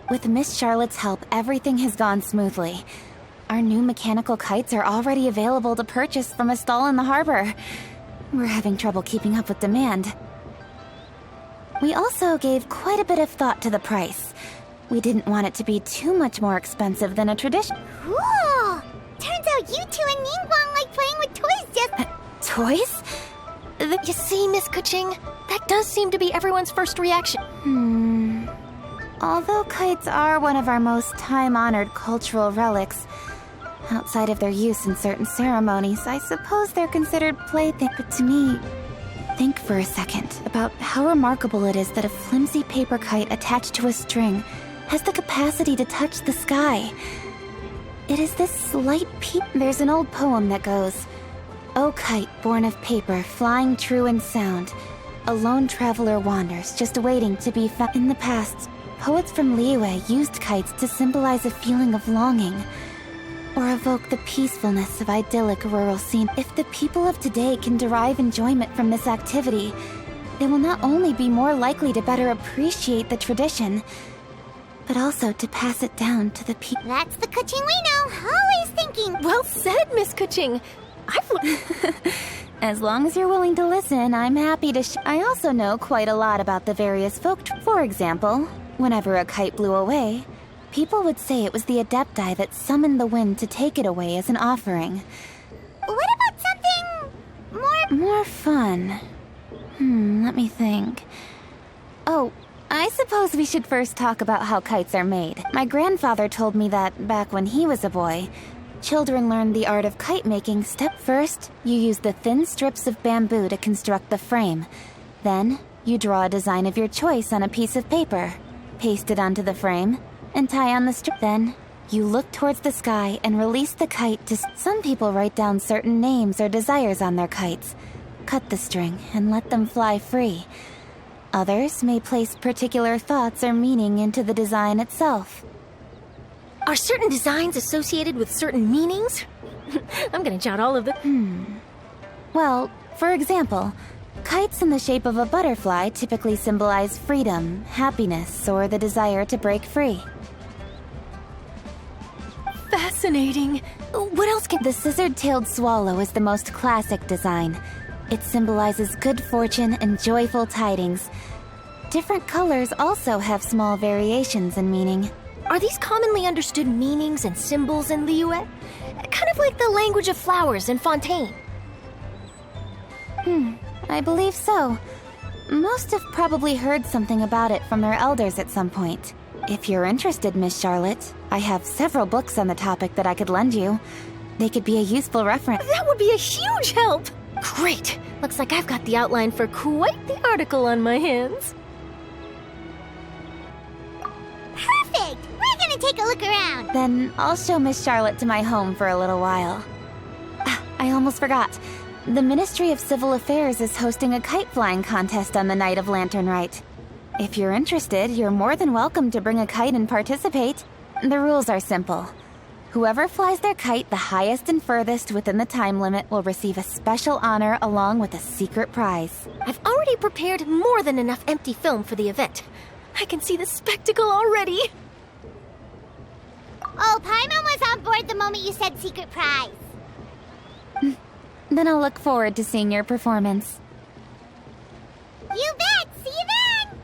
With Miss Charlotte's help, everything has gone smoothly. Our new mechanical kites are already available to purchase from a stall in the harbor. We're having trouble keeping up with demand. We also gave quite a bit of thought to the price. We didn't want it to be too much more expensive than a tradition. Cool! Turns out you two and Ningguang like playing with toys just... Toys? You see, Miss Kuching, that does seem to be everyone's first reaction. Although kites are one of our most time-honored cultural relics, outside of their use in certain ceremonies, I suppose they're considered playthings. But to me, think for a second about how remarkable it is that a flimsy paper kite attached to a string has the capacity to touch the sky. It is this slight peep. There's an old poem that goes, "O kite born of paper, flying true in sound, a lone traveler wanders, just waiting to be found." In the past, poets from Liyue used kites to symbolize a feeling of longing, or evoke the peacefulness of idyllic rural scene. If the people of today can derive enjoyment from this activity, they will not only be more likely to better appreciate the tradition, but also to pass it down to the people. That's the Kuching we know, always thinking. Well said, Miss Kuching. As long as you're willing to listen, I'm happy to I also know quite a lot about the various folk. For example, whenever a kite blew away, people would say it was the Adepti that summoned the wind to take it away as an offering. What about something more fun? Let me think. Oh, I suppose we should first talk about how kites are made. My grandfather told me that back when he was a boy, children learned the art of kite making. Step first, you use the thin strips of bamboo to construct the frame. Then, you draw a design of your choice on a piece of paper, paste it onto the frame, and tie on the strip. Then, you look towards the sky and release the kite to... Some people write down certain names or desires on their kites, cut the string, and let them fly free. Others may place particular thoughts or meaning into the design itself. Are certain designs associated with certain meanings? I'm gonna jot all of them. Well, for example, kites in the shape of a butterfly typically symbolize freedom, happiness, or the desire to break free. Fascinating. What else can... The scissored-tailed swallow is the most classic design. It symbolizes good fortune and joyful tidings. Different colors also have small variations in meaning. Are these commonly understood meanings and symbols in Liyue? Kind of like the language of flowers in Fontaine. I believe so. Most have probably heard something about it from their elders at some point. If you're interested, Miss Charlotte, I have several books on the topic that I could lend you. They could be a useful reference. That would be a huge help! Great! Looks like I've got the outline for quite the article on my hands. perfect! We're gonna take a look around. Then I'll show Miss Charlotte to my home for a little while. I almost forgot. The Ministry of Civil Affairs is hosting a kite flying contest on the night of Lantern Rite. If you're interested, you're more than welcome to bring a kite and participate. The rules are simple. Whoever flies their kite the highest and furthest within the time limit will receive a special honor along with a secret prize. I've already prepared more than enough empty film for the event. I can see the spectacle already. Oh, Paimon was on board the moment you said secret prize. Then I'll look forward to seeing your performance. You bet! See you then!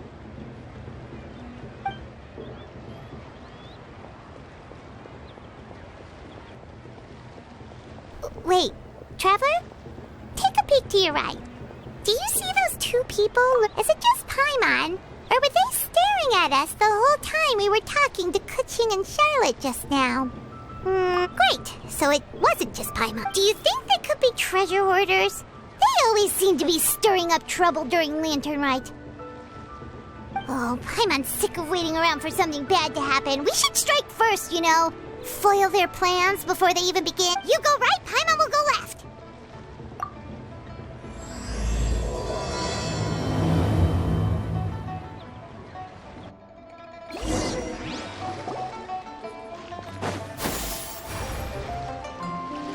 Wait, Traveler? Take a peek to your right. Do you see those two people? Is it just Paimon? Or were they staring at us the whole time we were talking to Kuching and Charlotte just now? Great. So it wasn't just Paimon. Do you think they could be treasure hoarders? They always seem to be stirring up trouble during Lantern Rite. Oh, Paimon's sick of waiting around for something bad to happen. We should strike first, you know. Foil their plans before they even begin. You go right, Paimon will go left.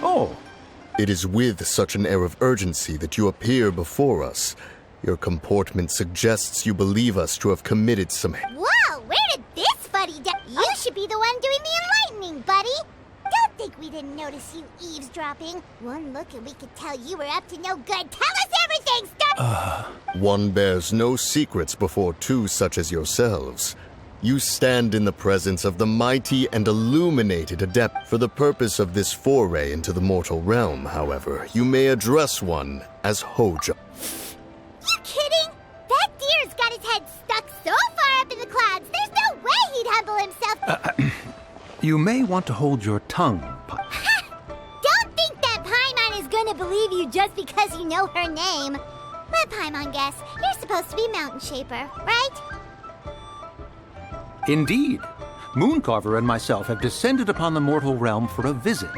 Oh, it is with such an air of urgency that you appear before us. Your comportment suggests you believe us to have committed some... Whoa, where did this fuddy-duddy... You should be the one doing the enlightening, buddy. Don't think we didn't notice you eavesdropping. One look and we could tell you were up to no good. Tell us everything, Star... One bears no secrets before two such as yourselves. You stand in the presence of the mighty and illuminated adept. For the purpose of this foray into the mortal realm, however, you may address one as Hoja. You kidding? That deer's got his head stuck so far up in the clouds, there's no way he'd humble himself. You may want to hold your tongue, Don't think that Paimon is gonna believe you just because you know her name. Let Paimon guess. You're supposed to be Mountain Shaper, right? Indeed. Mooncarver and myself have descended upon the mortal realm for a visit.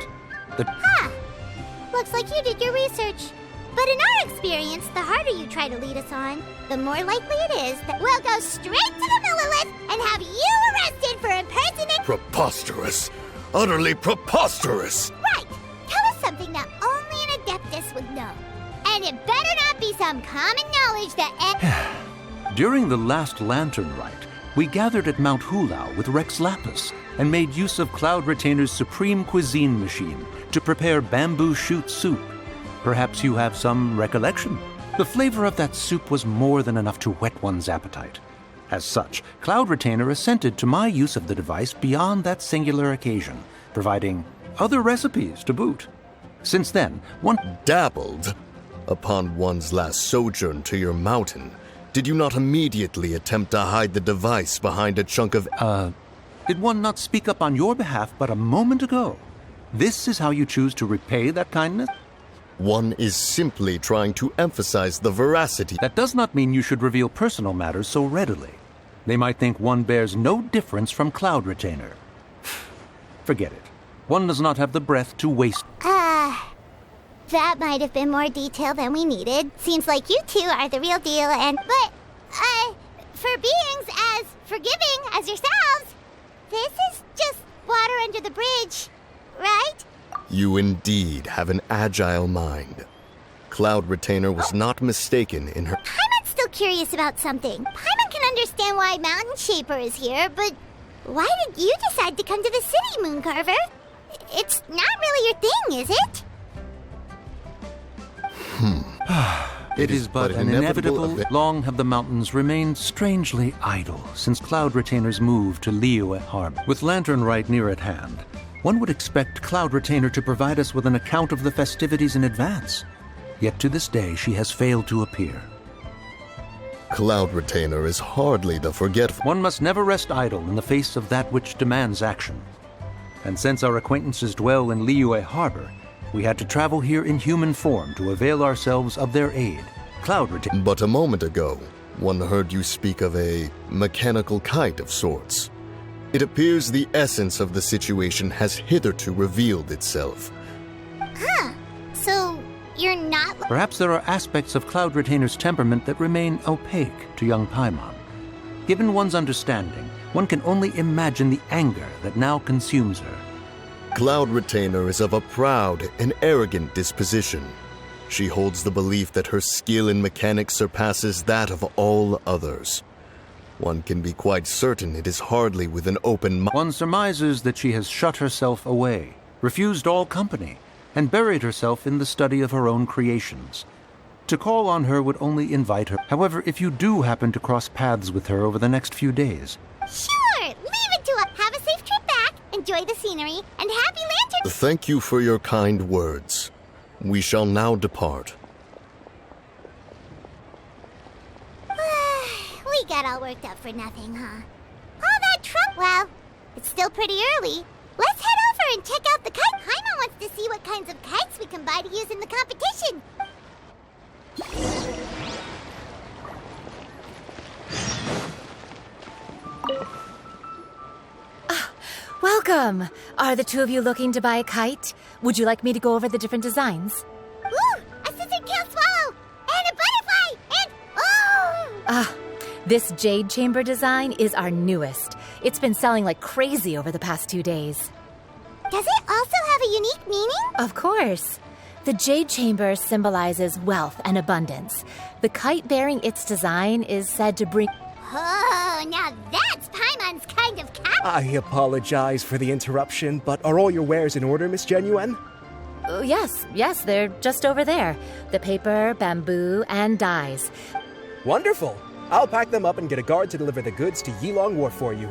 Looks like you did your research. But in our experience, the harder you try to lead us on, the more likely it is that we'll go straight to the Millilith and have you arrested for impersonating... Preposterous! Utterly preposterous! Right! Tell us something that only an Adeptus would know. And it better not be some common knowledge that... During the last lantern rite, we gathered at Mount Hulao with Rex Lapis and made use of Cloud Retainer's supreme cuisine machine to prepare bamboo shoot soup. Perhaps you have some recollection. The flavor of that soup was more than enough to whet one's appetite. As such, Cloud Retainer assented to my use of the device beyond that singular occasion, providing other recipes to boot. Since then, one Dabbled? Upon one's last sojourn to your mountain, did you not immediately attempt to hide the device behind a chunk of... Did one not speak up on your behalf but a moment ago? This is how you choose to repay that kindness? One is simply trying to emphasize the veracity... That does not mean you should reveal personal matters so readily. They might think one bears no difference from Cloud Retainer. Forget it. One does not have the breath to waste... That might have been more detail than we needed. Seems like you two are the real deal But, for beings as forgiving as yourselves, this is just water under the bridge, right? You indeed have an agile mind. Cloud Retainer was not mistaken in her... Paimon's still curious about something. Paimon can understand why Mountain Shaper is here, but why did you decide to come to the city, Mooncarver? It's not really your thing, is it? It is but an inevitable. Long have the mountains remained strangely idle since Cloud Retainer's move to Liyue Harbor. With Lantern Rite near at hand, one would expect Cloud Retainer to provide us with an account of the festivities in advance. Yet to this day, she has failed to appear. Cloud Retainer is hardly the forgetful... One must never rest idle in the face of that which demands action. And since our acquaintances dwell in Liyue Harbor, we had to travel here in human form to avail ourselves of their aid. Cloud Retainer... But a moment ago, one heard you speak of a mechanical kite of sorts. It appears the essence of the situation has hitherto revealed itself. So, you're not... Perhaps there are aspects of Cloud Retainer's temperament that remain opaque to young Paimon. Given one's understanding, one can only imagine the anger that now consumes her. Cloud Retainer is of a proud and arrogant disposition. She holds the belief that her skill in mechanics surpasses that of all others. One can be quite certain it is hardly with an open mind. One surmises that she has shut herself away, refused all company, and buried herself in the study of her own creations. To call on her would only invite her. However, if you do happen to cross paths with her over the next few days... Sure! Leave it to us! Have a safe trip back, enjoy the scenery, and happy lantern... Thank you for your kind words. We shall now depart. We got all worked up for nothing, huh? All that trouble. Well, it's still pretty early. Let's head over and check out the kite. Paimon wants to see what kinds of kites we can buy to use in the competition. Welcome! Are the two of you looking to buy a kite? Would you like me to go over the different designs? Ooh! A scissor-tailed swallow! And a butterfly! And... oh! This jade chamber design is our newest. It's been selling like crazy over the past 2 days. Does it also have a unique meaning? Of course. The jade chamber symbolizes wealth and abundance. The kite bearing its design is said to bring... Oh, now that's Paimon's kind of kite! I apologize for the interruption, but are all your wares in order, Miss Genuine? Oh, yes, they're just over there. The paper, bamboo, and dyes. Wonderful. I'll pack them up and get a guard to deliver the goods to Yilong Wharf for you.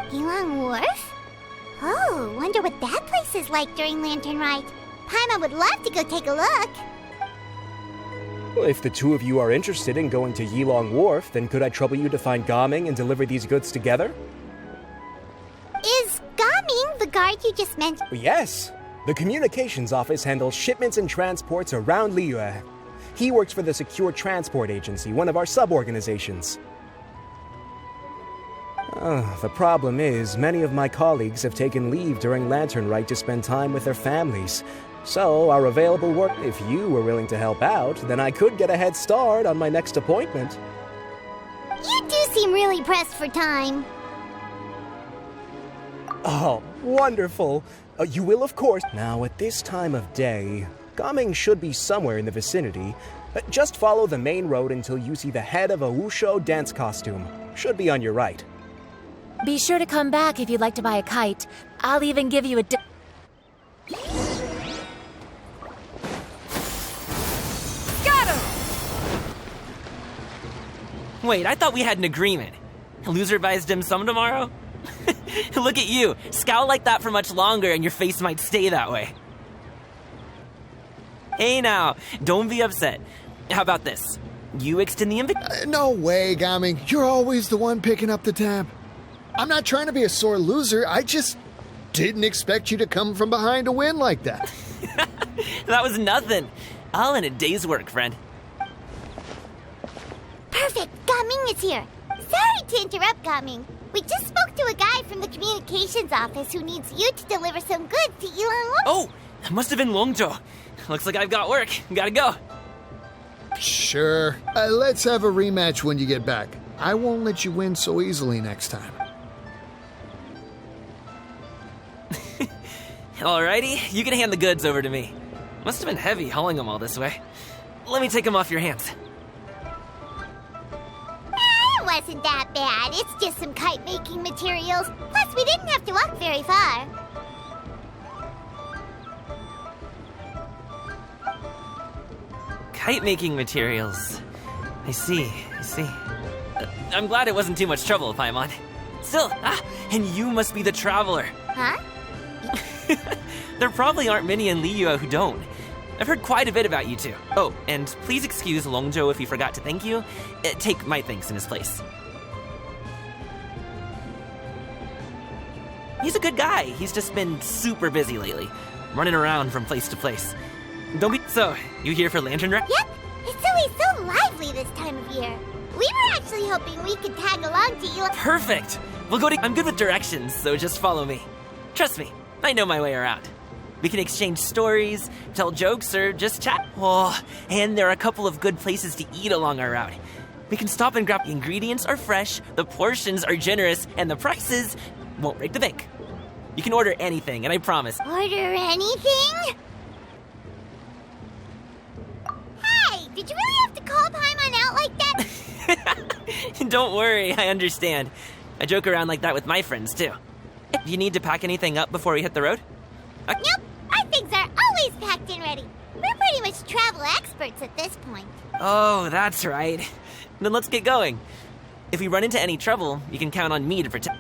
Yilong Wharf? Oh, wonder what that place is like during Lantern Rite. Paimon would love to go take a look. Well, if the two of you are interested in going to Yilong Wharf, then could I trouble you to find Gaming and deliver these goods together? Is Gaming the guard you just mentioned? Well, yes. The communications office handles shipments and transports around Liyue. He works for the Secure Transport Agency, one of our sub-organizations. The problem is, many of my colleagues have taken leave during Lantern Rite to spend time with their families. So, our available work, if you were willing to help out, then I could get a head start on my next appointment. You do seem really pressed for time. Oh, wonderful. You will, of course. Now, at this time of day, Gaming should be somewhere in the vicinity. Just follow the main road until you see the head of a Wushu dance costume. Should be on your right. Be sure to come back if you'd like to buy a kite. I'll even give you a Got him! Wait, I thought we had an agreement. Loser buys dim sum tomorrow? Look at you. Scowl like that for much longer and your face might stay that way. Hey now, don't be upset. How about this? You extend the invitation. No way, Gaming. You're always the one picking up the tab. I'm not trying to be a sore loser. I just didn't expect you to come from behind to win like that. That was nothing. All in a day's work, friend. Perfect, Gaming is here. Sorry to interrupt, Gaming. We just spoke to a guy from the communications office who needs you to deliver some goods to Yilong Wharf. Oh, that must have been Longzhou. Looks like I've got work. Gotta go. Sure. Let's have a rematch when you get back. I won't let you win so easily next time. Alrighty, you can hand the goods over to me. Must have been heavy hauling them all this way. Let me take them off your hands. It wasn't that bad. It's just some kite-making materials. Plus, we didn't have to walk very far. Kite-making materials. I see. I'm glad it wasn't too much trouble, Paimon. Still, and you must be the traveler. Huh? There probably aren't many in Liyue who don't. I've heard quite a bit about you two. Oh, and please excuse Longzhou if he forgot to thank you. Take my thanks in his place. He's a good guy. He's just been super busy lately, running around from place to place. Don't be so. You here for Lantern Rite? Yep. It's always so lively this time of year. We were actually hoping we could tag along to you. Perfect. We'll go to. I'm good with directions, so just follow me. Trust me, I know my way around. We can exchange stories, tell jokes, or just chat. Oh, and there are a couple of good places to eat along our route. We can stop and grab. The ingredients are fresh, the portions are generous, and the prices won't break the bank. You can order anything, and I promise. Order anything? Hey, did you really have to call Paimon out like that? Don't worry, I understand. I joke around like that with my friends, too. Do you need to pack anything up before we hit the road? Nope, our things are always packed and ready. We're pretty much travel experts at this point. Oh, that's right. Then let's get going. If we run into any trouble, you can count on me to protect.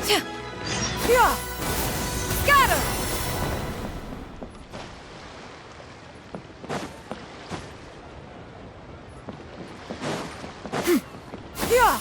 Yeah! Scatter! Yeah!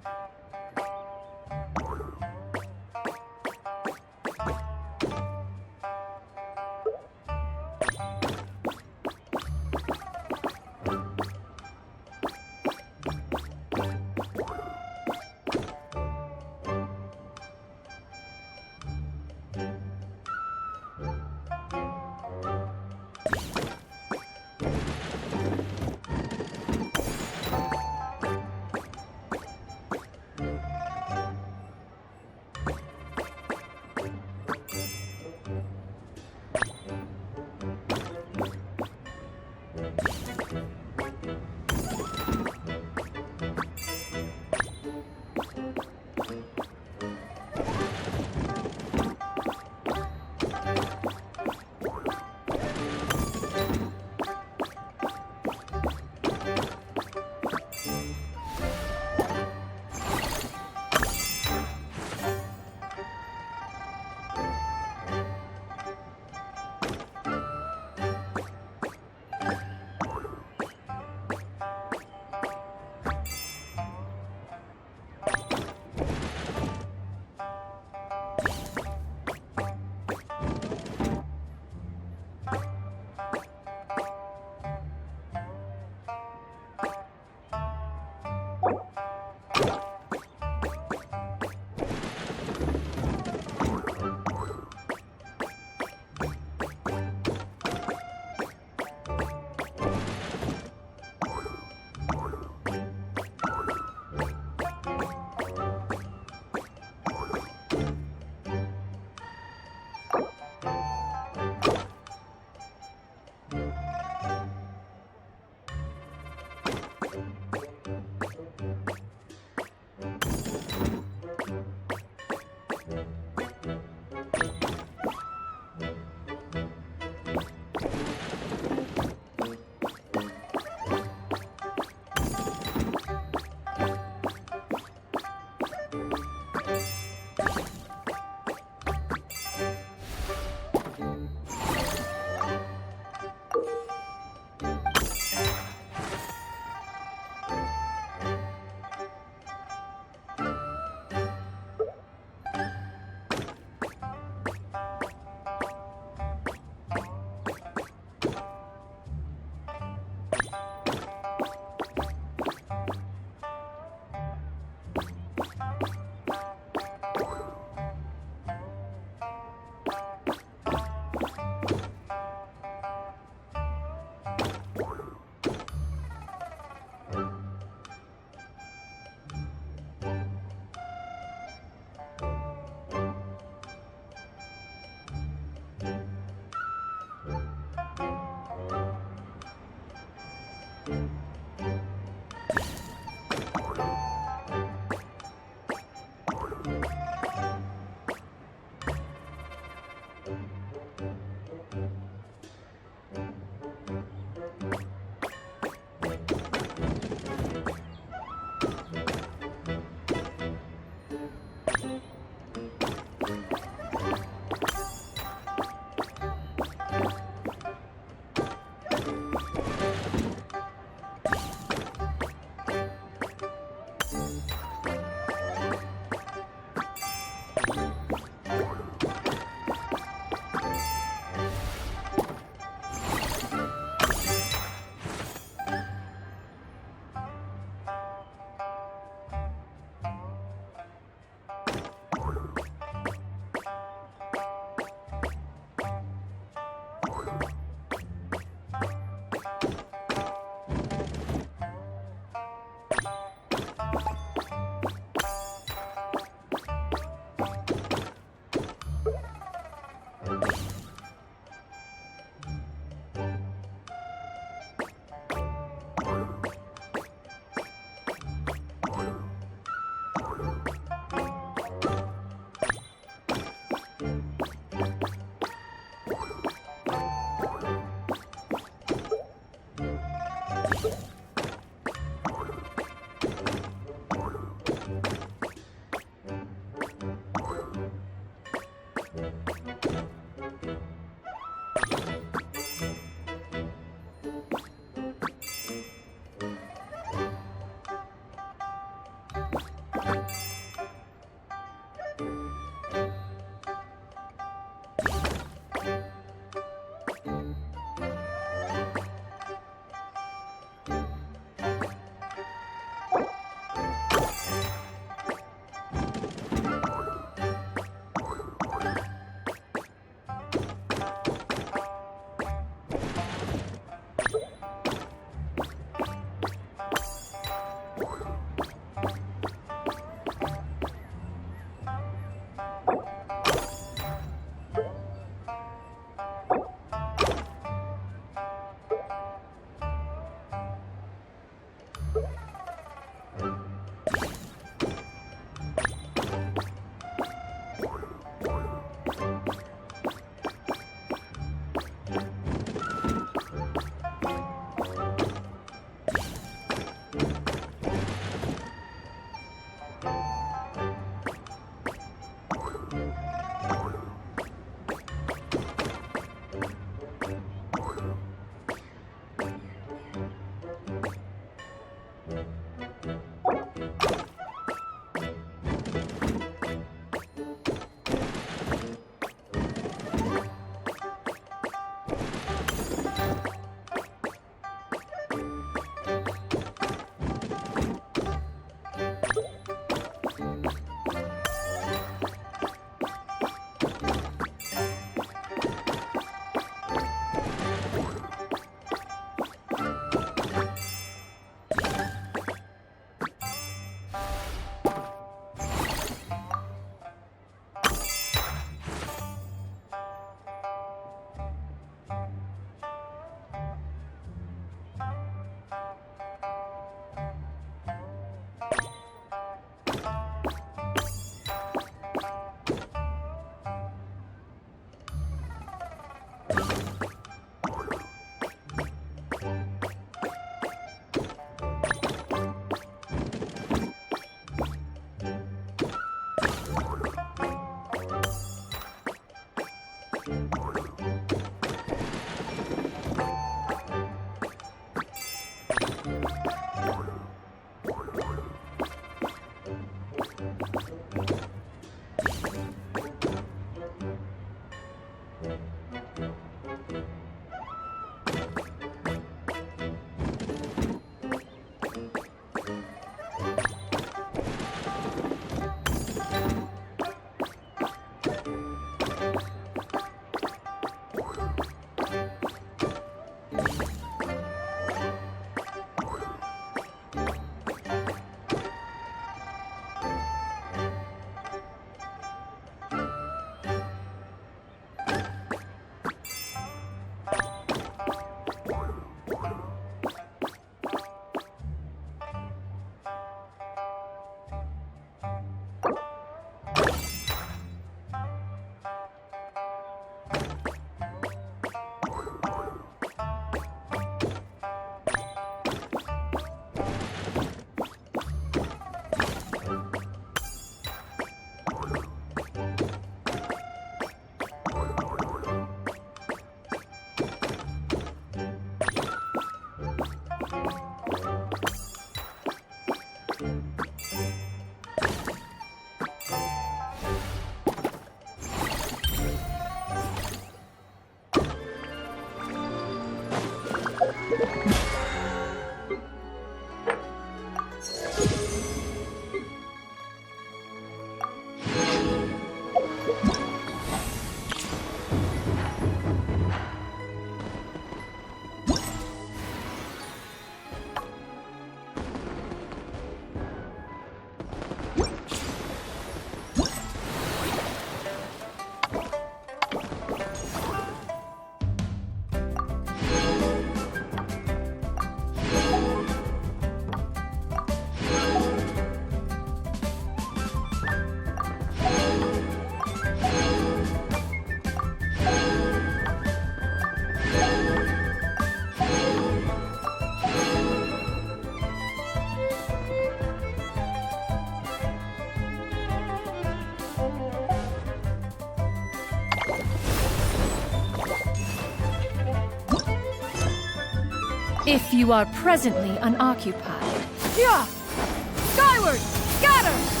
If you are presently unoccupied. Yeah! Skyward! Scatter!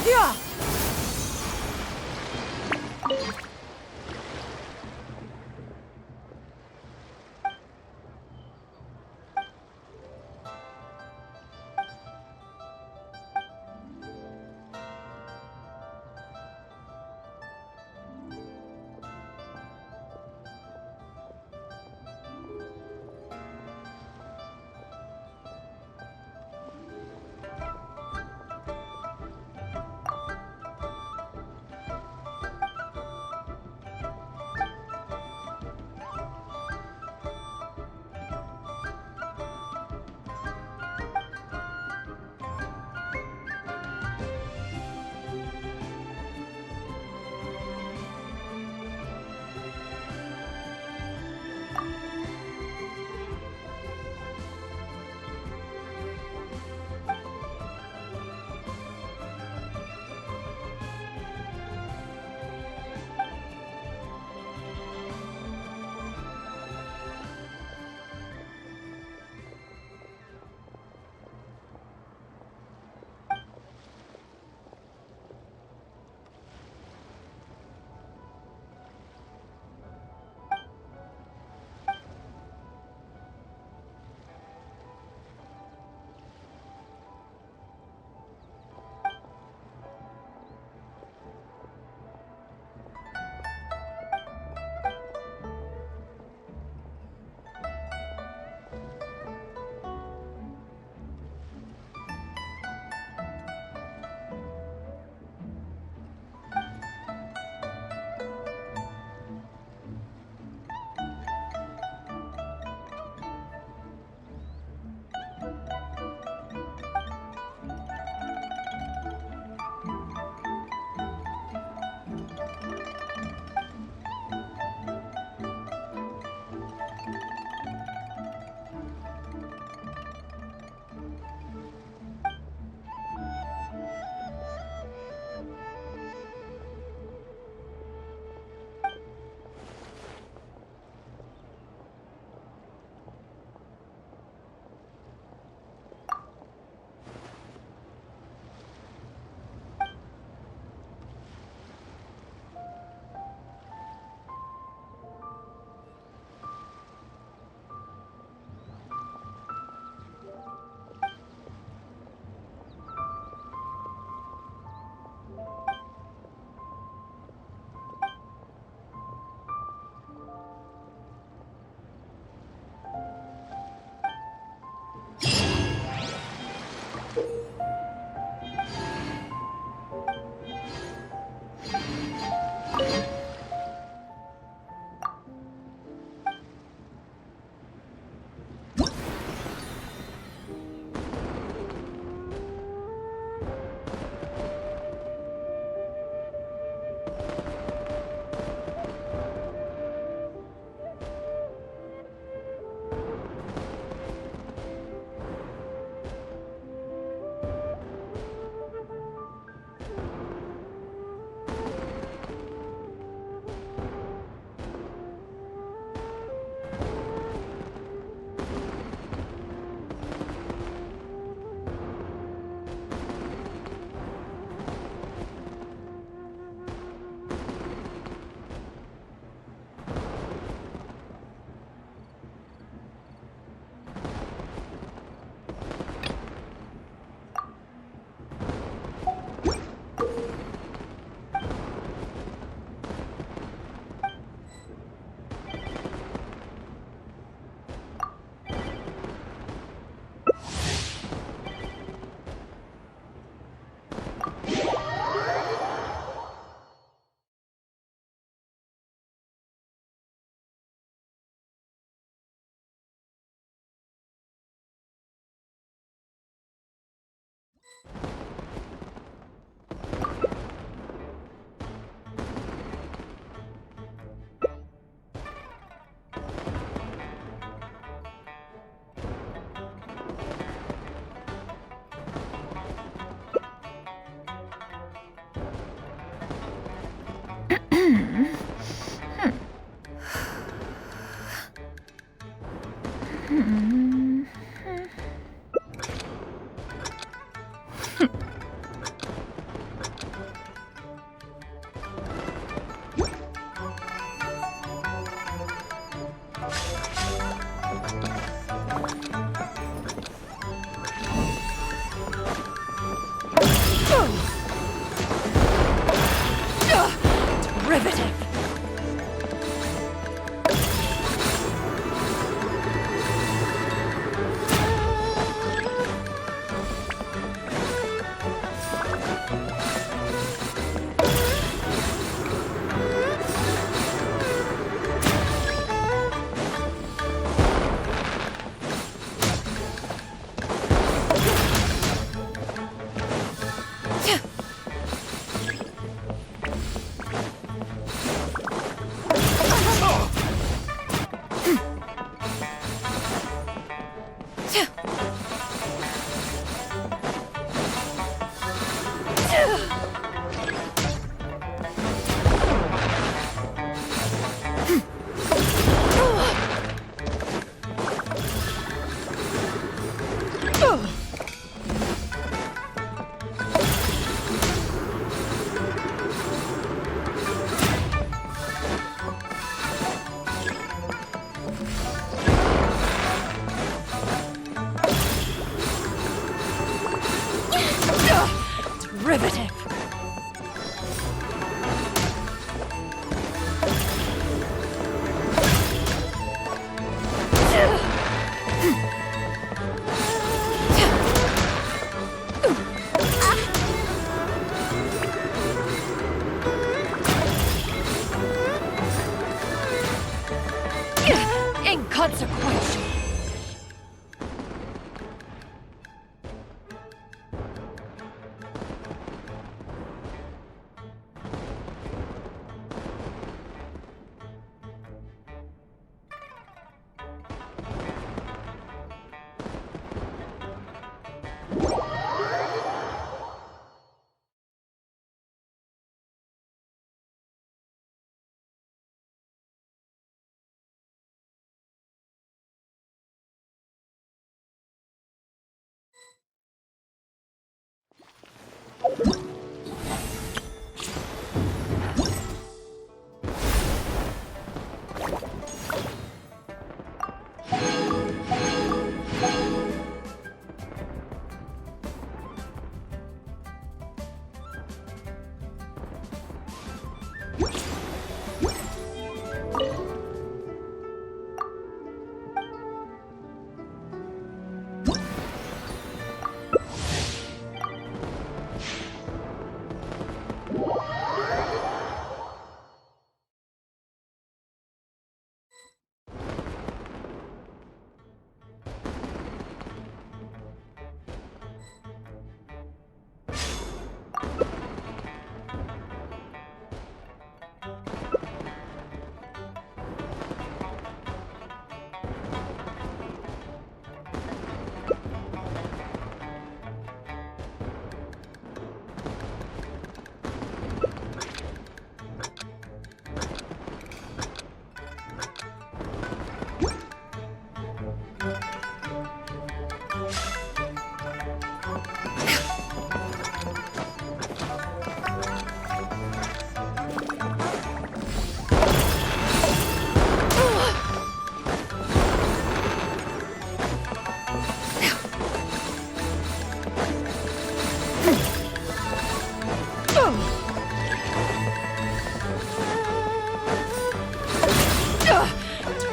Yeah! Derivative. Derivative. Inconsequential.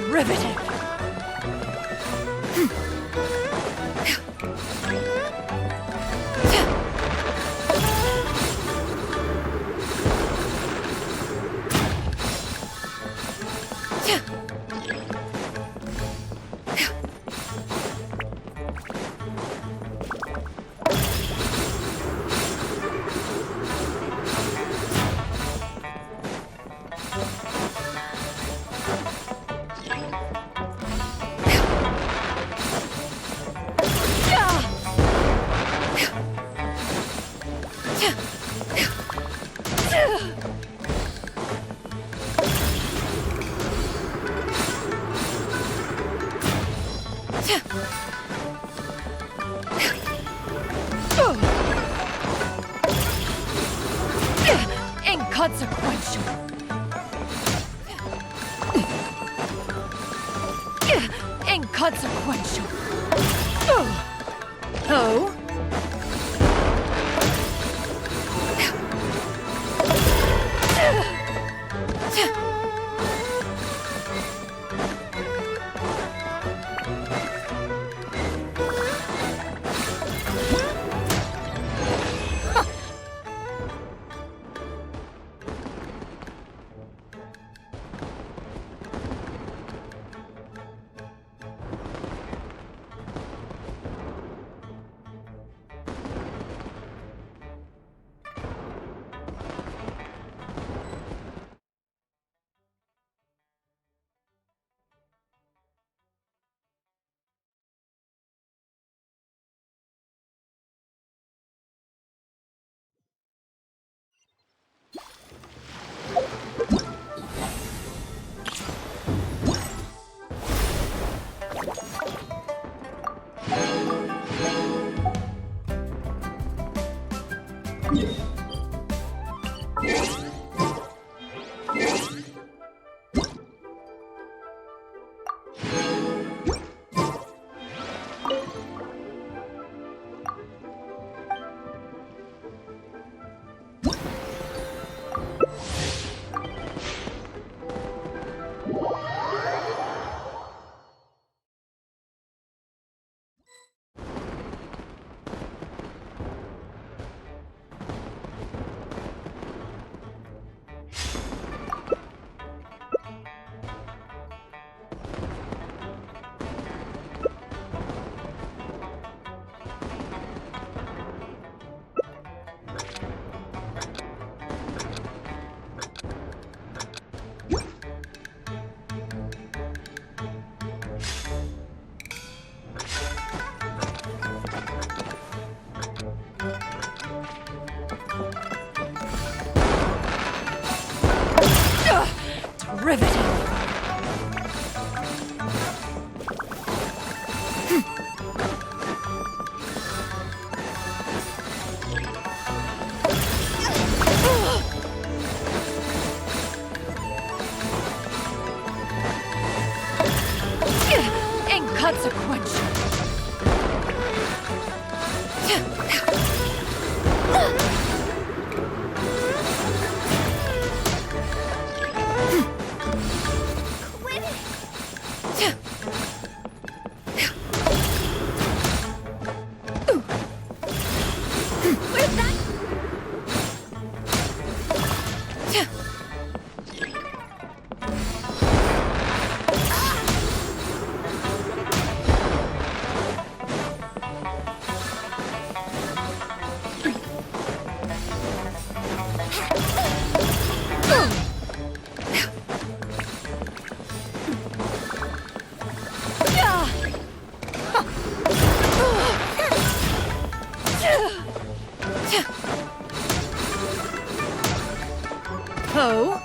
Derivative. Inconsequential. Inconsequential. Oh? Riveting. Inconsequential. Oh?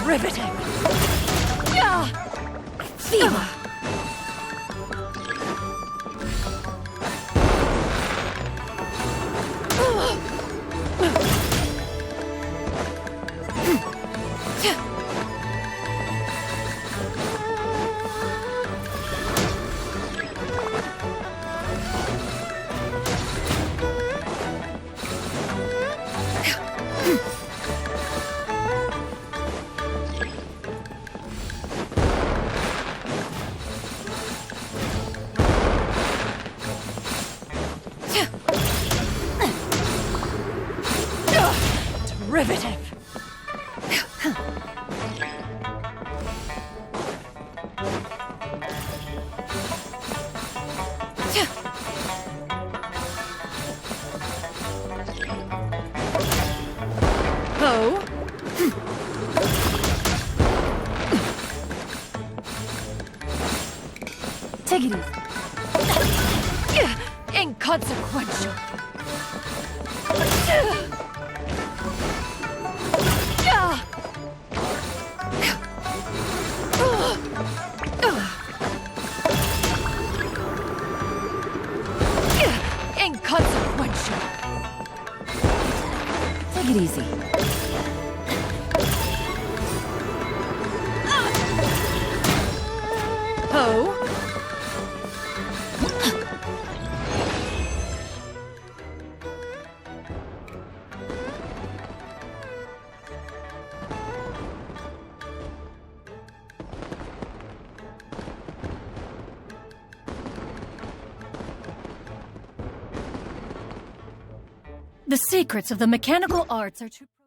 Riveting. Feel. Take it easy. Inconsequential. Inconsequential. Take it easy. Oh. The secrets of the mechanical arts are too profound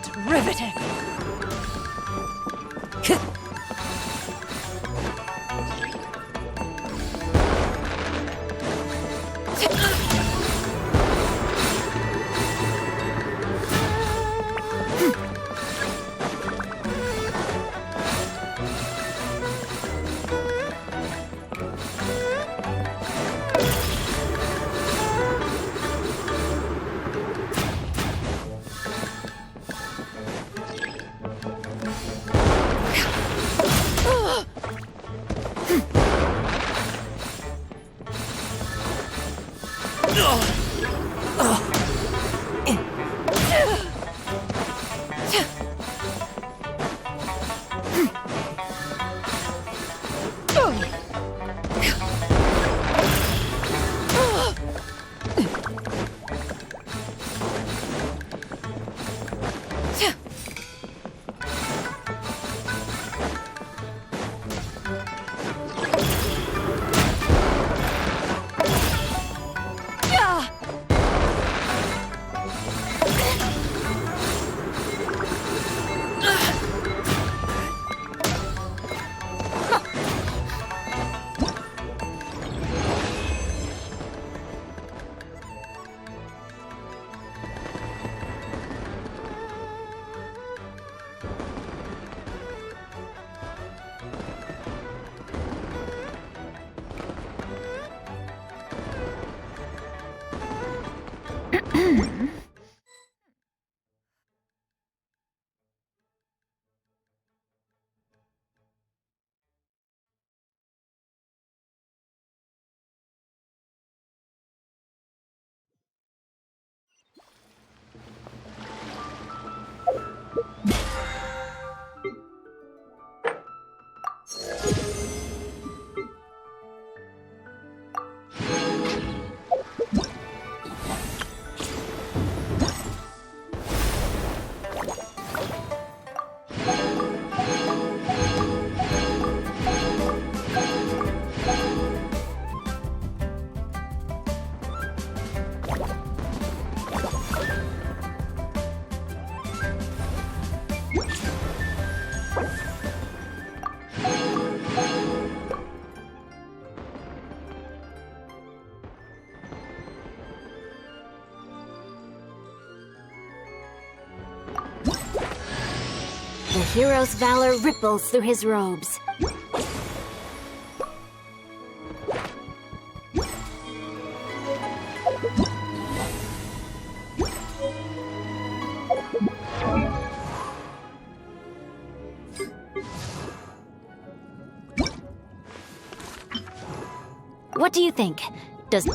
to riveting. hero's valor ripples through his robes. What do you think? Does...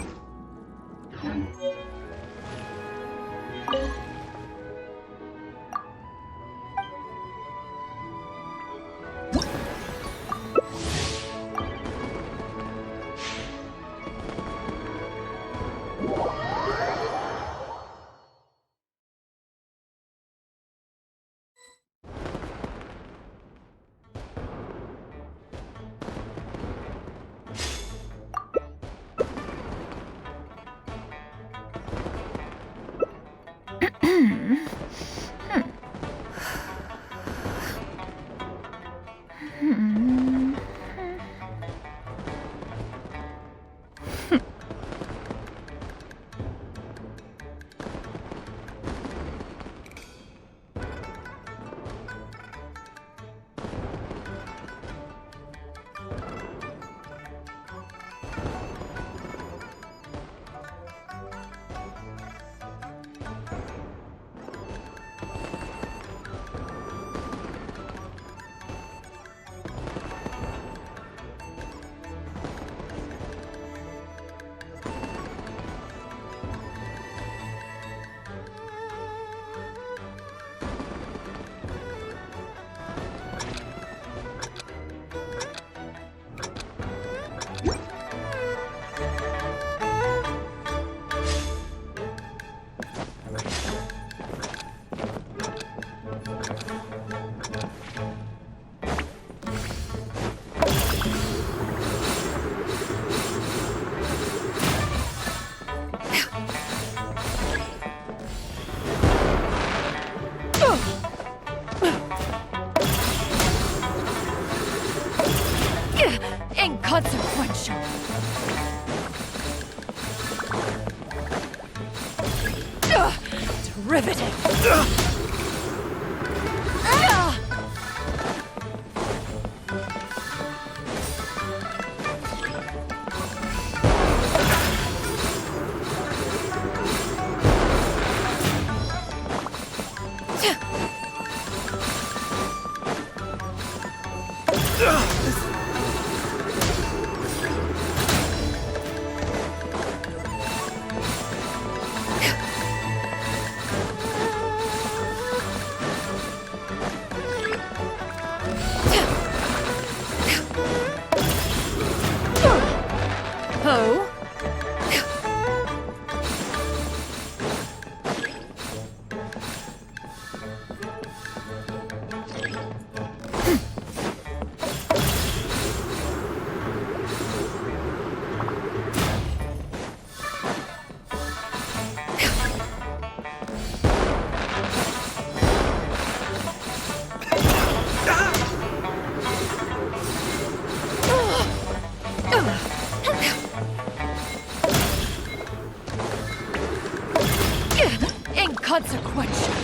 Inconsequential. Derivative. Oh? Inconsequential.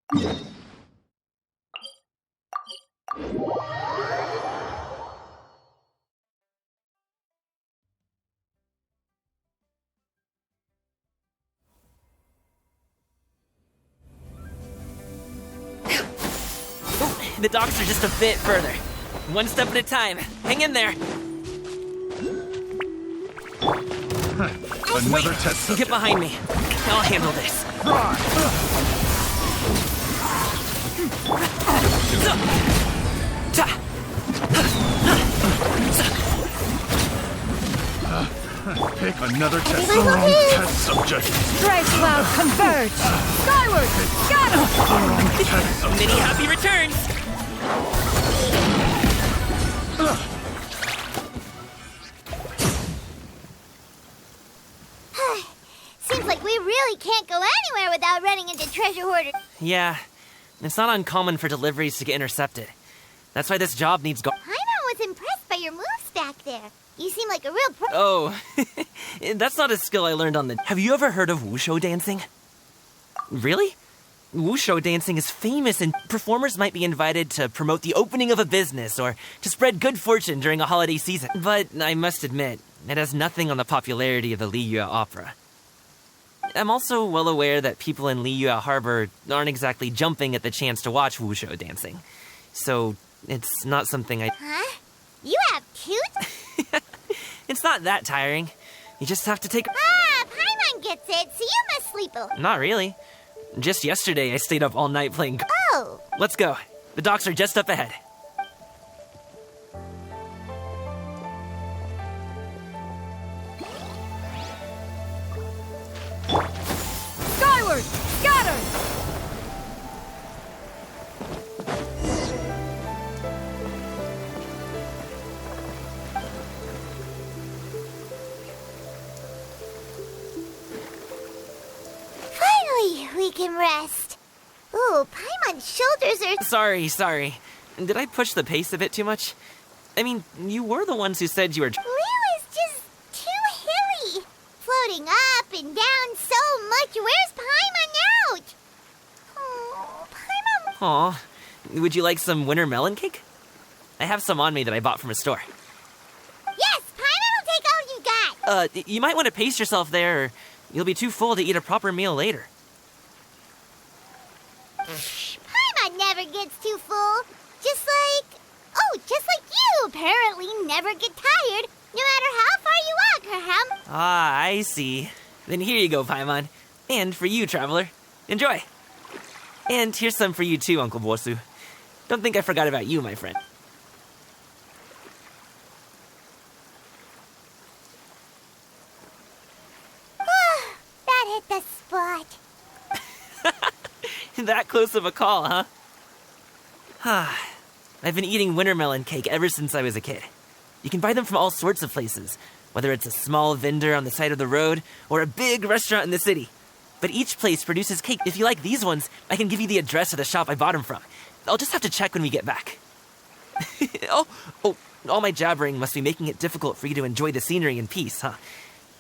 The docks are just a bit further. One step at a time. Hang in there. Another test subject. Get behind me. I'll handle this. Pick another test. The wrong test subject. Strike cloud converge! Skyward! Got him! The wrong test subject. Many happy returns! Seems like we really can't go anywhere without running into treasure hoarders. Yeah, it's not uncommon for deliveries to get intercepted. That's why this job needs Paimon was impressed by your moves back there. You seem like a real pro. Oh, that's not a skill I learned on the... Have you ever heard of wushu dancing? Really? Wushu dancing is famous and performers might be invited to promote the opening of a business or to spread good fortune during a holiday season. But I must admit, it has nothing on the popularity of the Liyue Opera. I'm also well aware that people in Liyue Harbor aren't exactly jumping at the chance to watch wushu dancing. So, it's not something I... Huh? You have cute? It's not that tiring. You just have to take... Ah, Paimon gets it, so you must sleep a... Not really. Just yesterday, I stayed up all night playing... Oh. Let's go. The docks are just up ahead. Skyward! Scatter! Finally, we can rest. Ooh, Paimon's shoulders are... Sorry. Did I push the pace a bit too much? I mean, you were the ones who said you were... Liyue is just too hilly. Floating up and down so much. Where's Paimon out? Oh, Paimon... Aw. Would you like some winter melon cake? I have some on me that I bought from a store. Yes, Paimon will take all you got. You might want to pace yourself there, or you'll be too full to eat a proper meal later. Paimon never gets too full. Just like you apparently never get tired, no matter how far you walk, Herham. Ah, I see. Then here you go, Paimon. And for you, traveler. Enjoy. And here's some for you too, Uncle Bosu. Don't think I forgot about you, my friend. That hit the spot. That close of a call, huh? I've been eating winter melon cake ever since I was a kid. You can buy them from all sorts of places, whether it's a small vendor on the side of the road or a big restaurant in the city. But each place produces cake. If you like these ones, I can give you the address of the shop I bought them from. I'll just have to check when we get back. Oh, all my jabbering must be making it difficult for you to enjoy the scenery in peace, huh?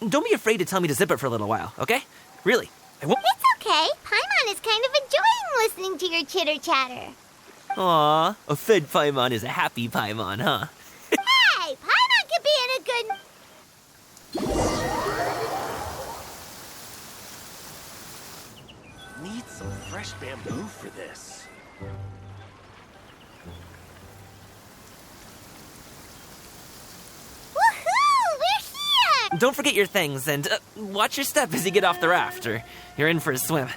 Don't be afraid to tell me to zip it for a little while, okay? Really, I won't... It's okay. Paimon is kind of enjoying listening to your chitter-chatter. Aw, a fed Paimon is a happy Paimon, huh? Hey, Paimon could be in a good... Need some fresh bamboo for this. Woohoo! We're here! Don't forget your things, and watch your step as you get off the raft, or you're in for a swim.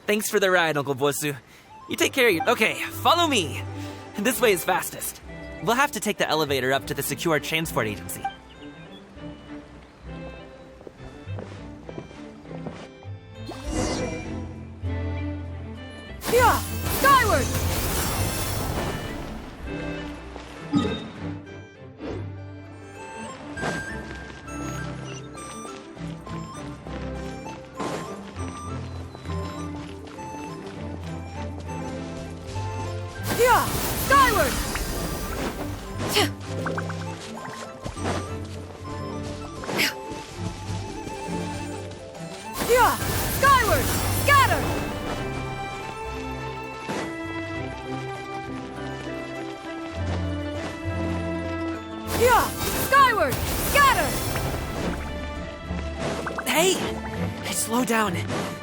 Thanks for the ride, Uncle Bosu. You take care of your... Okay, follow me. This way is fastest. We'll have to take the elevator up to the secure transport agency. Yeah! Skyward! Yeah! Skyward! Yeah! Skyward! Scatter! Hey! Hey, slow down.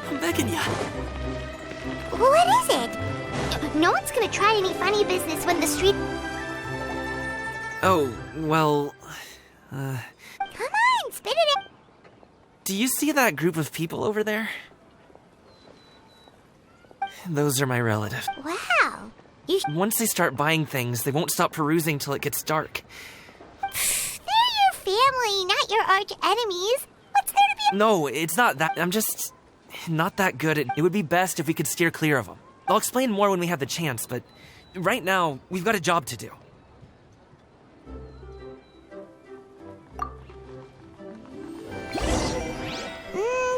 I'm begging ya. What is it? No one's gonna try any funny business when the street... Oh, well... Come on, spit it in. Do you see that group of people over there? Those are my relatives. Wow. Once they start buying things, they won't stop perusing till it gets dark. They're your family, not your arch enemies. What's there to be... No, it's not that. I'm just not that good at... It would be best if we could steer clear of them. I'll explain more when we have the chance, but right now, we've got a job to do.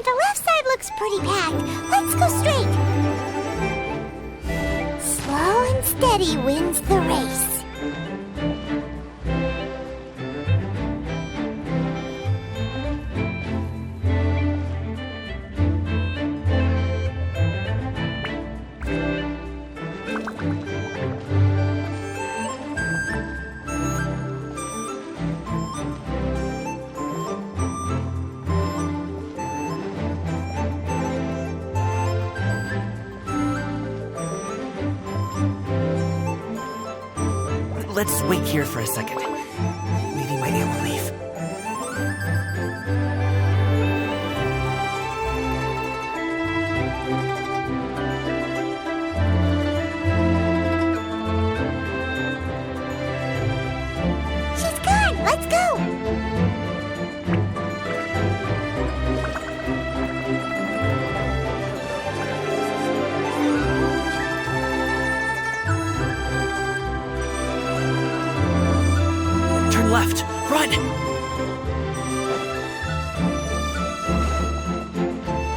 The left side looks pretty packed. Let's go straight. Slow and steady wins the race. Let's wait here for a second. Maybe my aunt will leave. She's gone. Let's go. Turn left. Run!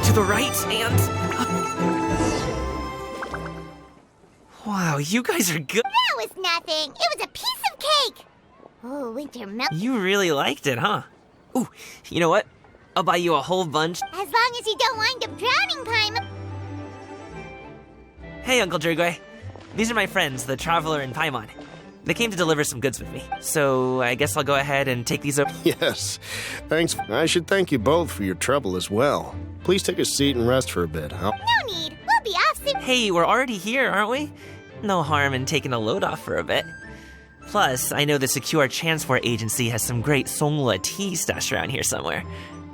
To the right and... Wow, you guys are good. That was nothing. It was a piece of cake. Oh, winter milk. You really liked it, huh? Ooh, you know what? I'll buy you a whole bunch. As long as you don't wind up drowning, Paimon. Hey, Uncle Jirgwe. These are my friends, the Traveler and Paimon. They came to deliver some goods with me, so I guess I'll go ahead and take these over. Yes, thanks. I should thank you both for your trouble as well. Please take a seat and rest for a bit. No need. We'll be off soon. Hey, we're already here, aren't we? No harm in taking a load off for a bit. Plus, I know the Secure Transport Agency has some great Songhua tea stashed around here somewhere.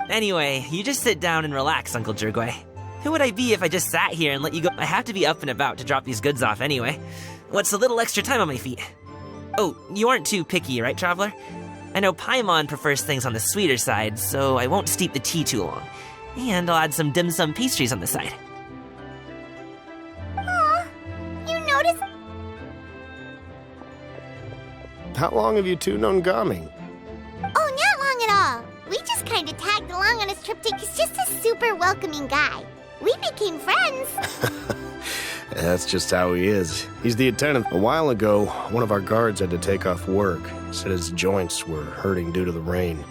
Anyway, you just sit down and relax, Uncle Jirgwe. Who would I be if I just sat here and let you go? I have to be up and about to drop these goods off anyway. What's a little extra time on my feet? Oh, you aren't too picky, right, Traveler? I know Paimon prefers things on the sweeter side, so I won't steep the tea too long. And I'll add some dim sum pastries on the side. Aw, you notice? How long have you two known Gaming? Oh, not long at all. We just kind of tagged along on his trip to... He's just a super welcoming guy. We became friends. That's just how he is. He's the attendant. A while ago, one of our guards had to take off work. Said his joints were hurting due to the rain.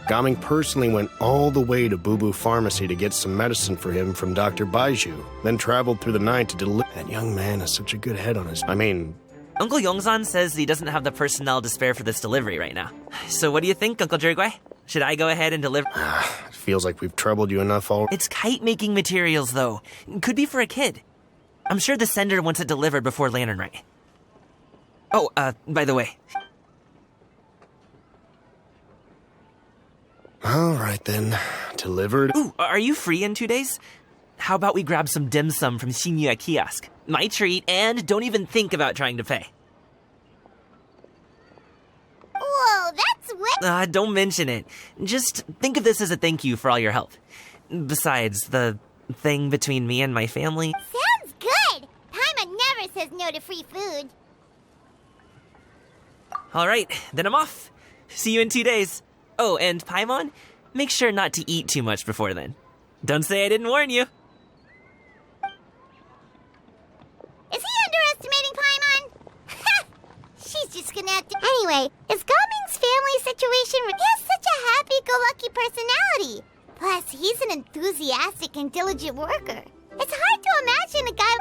Gaming personally went all the way to Boo Boo Pharmacy to get some medicine for him from Dr. Baiju, then traveled through the night to deliver. That young man has such a good head on his... Uncle Yongzan says he doesn't have the personnel to spare for this delivery right now. So what do you think, Uncle Jirgwe? Should I go ahead and deliver? It feels like we've troubled you enough already. It's kite-making materials, though. Could be for a kid. I'm sure the sender wants it delivered before Lantern Rite. Oh, by the way. All right, then. Delivered. Ooh, are you free in 2 days? How about we grab some dim sum from Shinya Kiosk? My treat, and don't even think about trying to pay. Whoa, that's way... Don't mention it. Just think of this as a thank you for all your help. Besides, the thing between me and my family... Sounds good! Paimon never says no to free food. Alright, then I'm off. See you in 2 days. Oh, and Paimon, make sure not to eat too much before then. Don't say I didn't warn you. Is he underestimating Paimon? She's just gonna have to... Anyway, is Gaming's family situation... He has such a happy-go-lucky personality. Plus, he's an enthusiastic and diligent worker. It's hard to imagine a guy...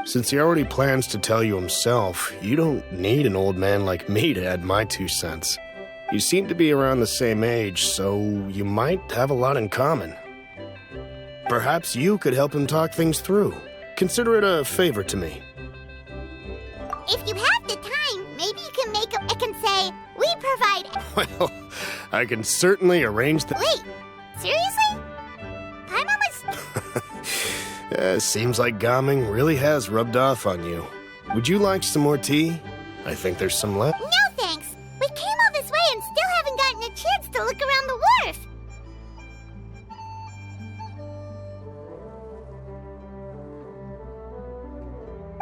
Since he already plans to tell you himself, you don't need an old man like me to add my 2 cents. You seem to be around the same age, so you might have a lot in common. Perhaps you could help him talk things through. Consider it a favor to me. If you have the time, maybe you can make I can say, we provide... Well, I can certainly arrange the... Wait, seriously? Paimon was... Seems like Gaming really has rubbed off on you. Would you like some more tea? I think there's some left. No thanks. We came all this way and still haven't gotten a chance to look around the wharf.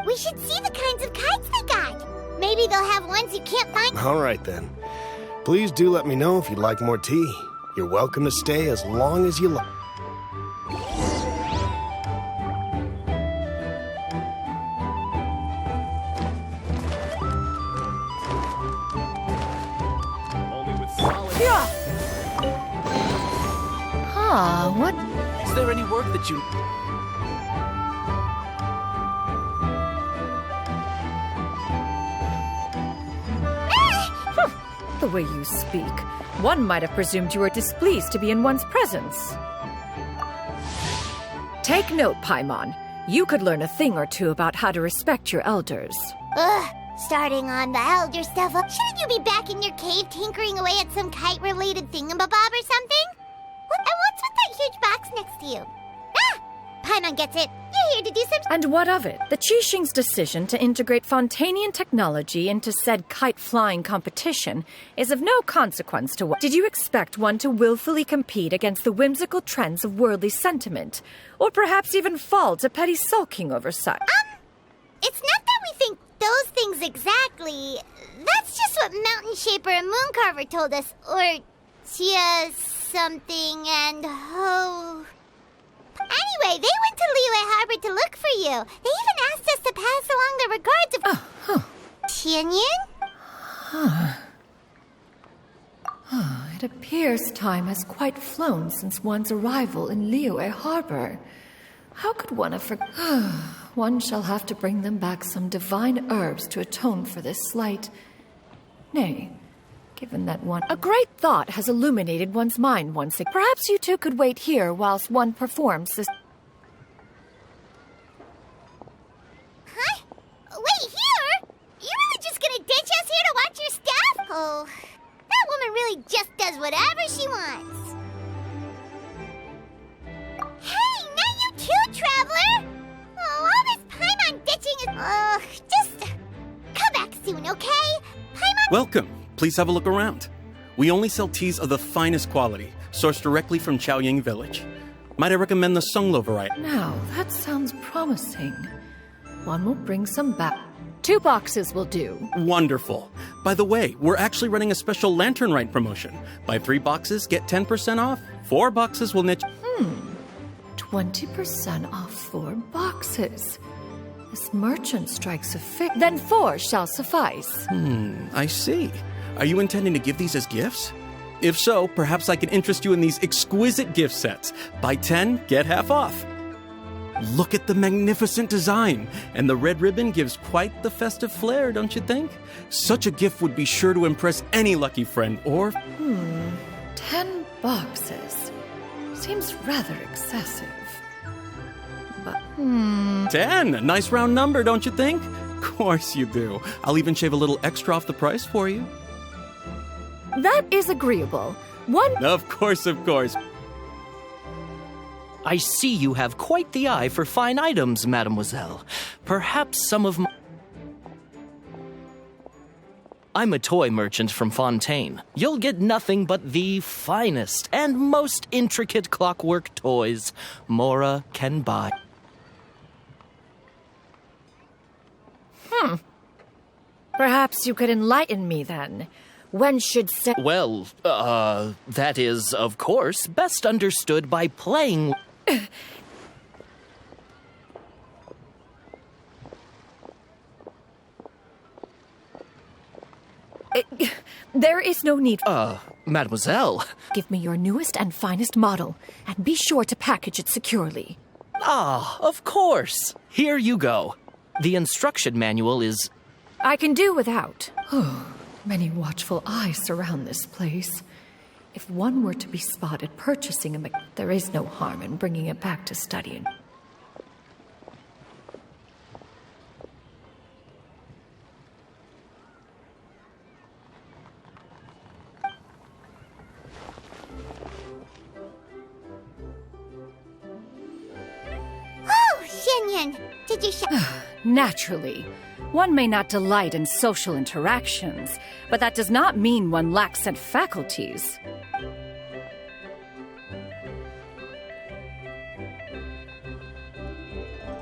We should see the kinds of kites they got. Maybe they'll have ones you can't find. All right, then. Please do let me know if you'd like more tea. You're welcome to stay as long as you like. What? Is there any work that you... The way you speak, one might have presumed you were displeased to be in one's presence. Take note, Paimon. You could learn a thing or two about how to respect your elders. Ugh, starting on the elder stuff. Shouldn't you be back in your cave tinkering away at some kite-related thingamabob or something? And what's with that huge box next to you? Ah! Paimon gets it. You're here to do some... And what of it? The Qixing's decision to integrate Fontanian technology into said kite-flying competition is of no consequence to what... Did you expect one to willfully compete against the whimsical trends of worldly sentiment? Or perhaps even fall to petty sulking over such? It's not that we think those things exactly. That's just what Mountain Shaper and Mooncarver told us. Or Tia something and Ho... Anyway, they went to Liyue Harbor to look for you. They even asked us to pass along their regards of... Tianyin? It appears time has quite flown since one's arrival in Liyue Harbor. How could one have forgotten? One shall have to bring them back some divine herbs to atone for this slight... Nay, given that one... A great thought has illuminated one's mind once again. Perhaps you two could wait here whilst one performs this... Huh? Wait here? You really just gonna ditch us here to watch your stuff? Oh, that woman really just does whatever she wants. Hey, not you too, Traveler! Oh, all this Paimon ditching is... just... come back soon, okay? Paimon... Welcome. Please have a look around. We only sell teas of the finest quality, sourced directly from Chaoying Village. Might I recommend the Sunglo variety? Now, that sounds promising. One will bring some back. 2 boxes will do. Wonderful. By the way, we're actually running a special Lantern Rite promotion. Buy 3 boxes, get 10% off. 4 boxes will net... 20% off 4 boxes. This merchant strikes a fit. Then 4 shall suffice. I see. Are you intending to give these as gifts? If so, perhaps I can interest you in these exquisite gift sets. Buy 10, get half off. Look at the magnificent design, and the red ribbon gives quite the festive flair, don't you think? Such a gift would be sure to impress any lucky friend, or... 10 boxes. Seems rather excessive. But, 10! A nice round number, don't you think? Of course you do. I'll even shave a little extra off the price for you. That is agreeable. Of course, of course. I see you have quite the eye for fine items, mademoiselle. Perhaps some of my... I'm a toy merchant from Fontaine. You'll get nothing but the finest and most intricate clockwork toys Mora can buy. Perhaps you could enlighten me then. When should Well, that is, of course, best understood by playing... There is no need... Mademoiselle... Give me your newest and finest model, and be sure to package it securely. Ah, of course. Here you go. The instruction manual is... I can do without. Many watchful eyes surround this place. If one were to be spotted purchasing there is no harm in bringing it back to studying. Oh, Xianyun, did you Naturally. One may not delight in social interactions, but that does not mean one lacks said faculties.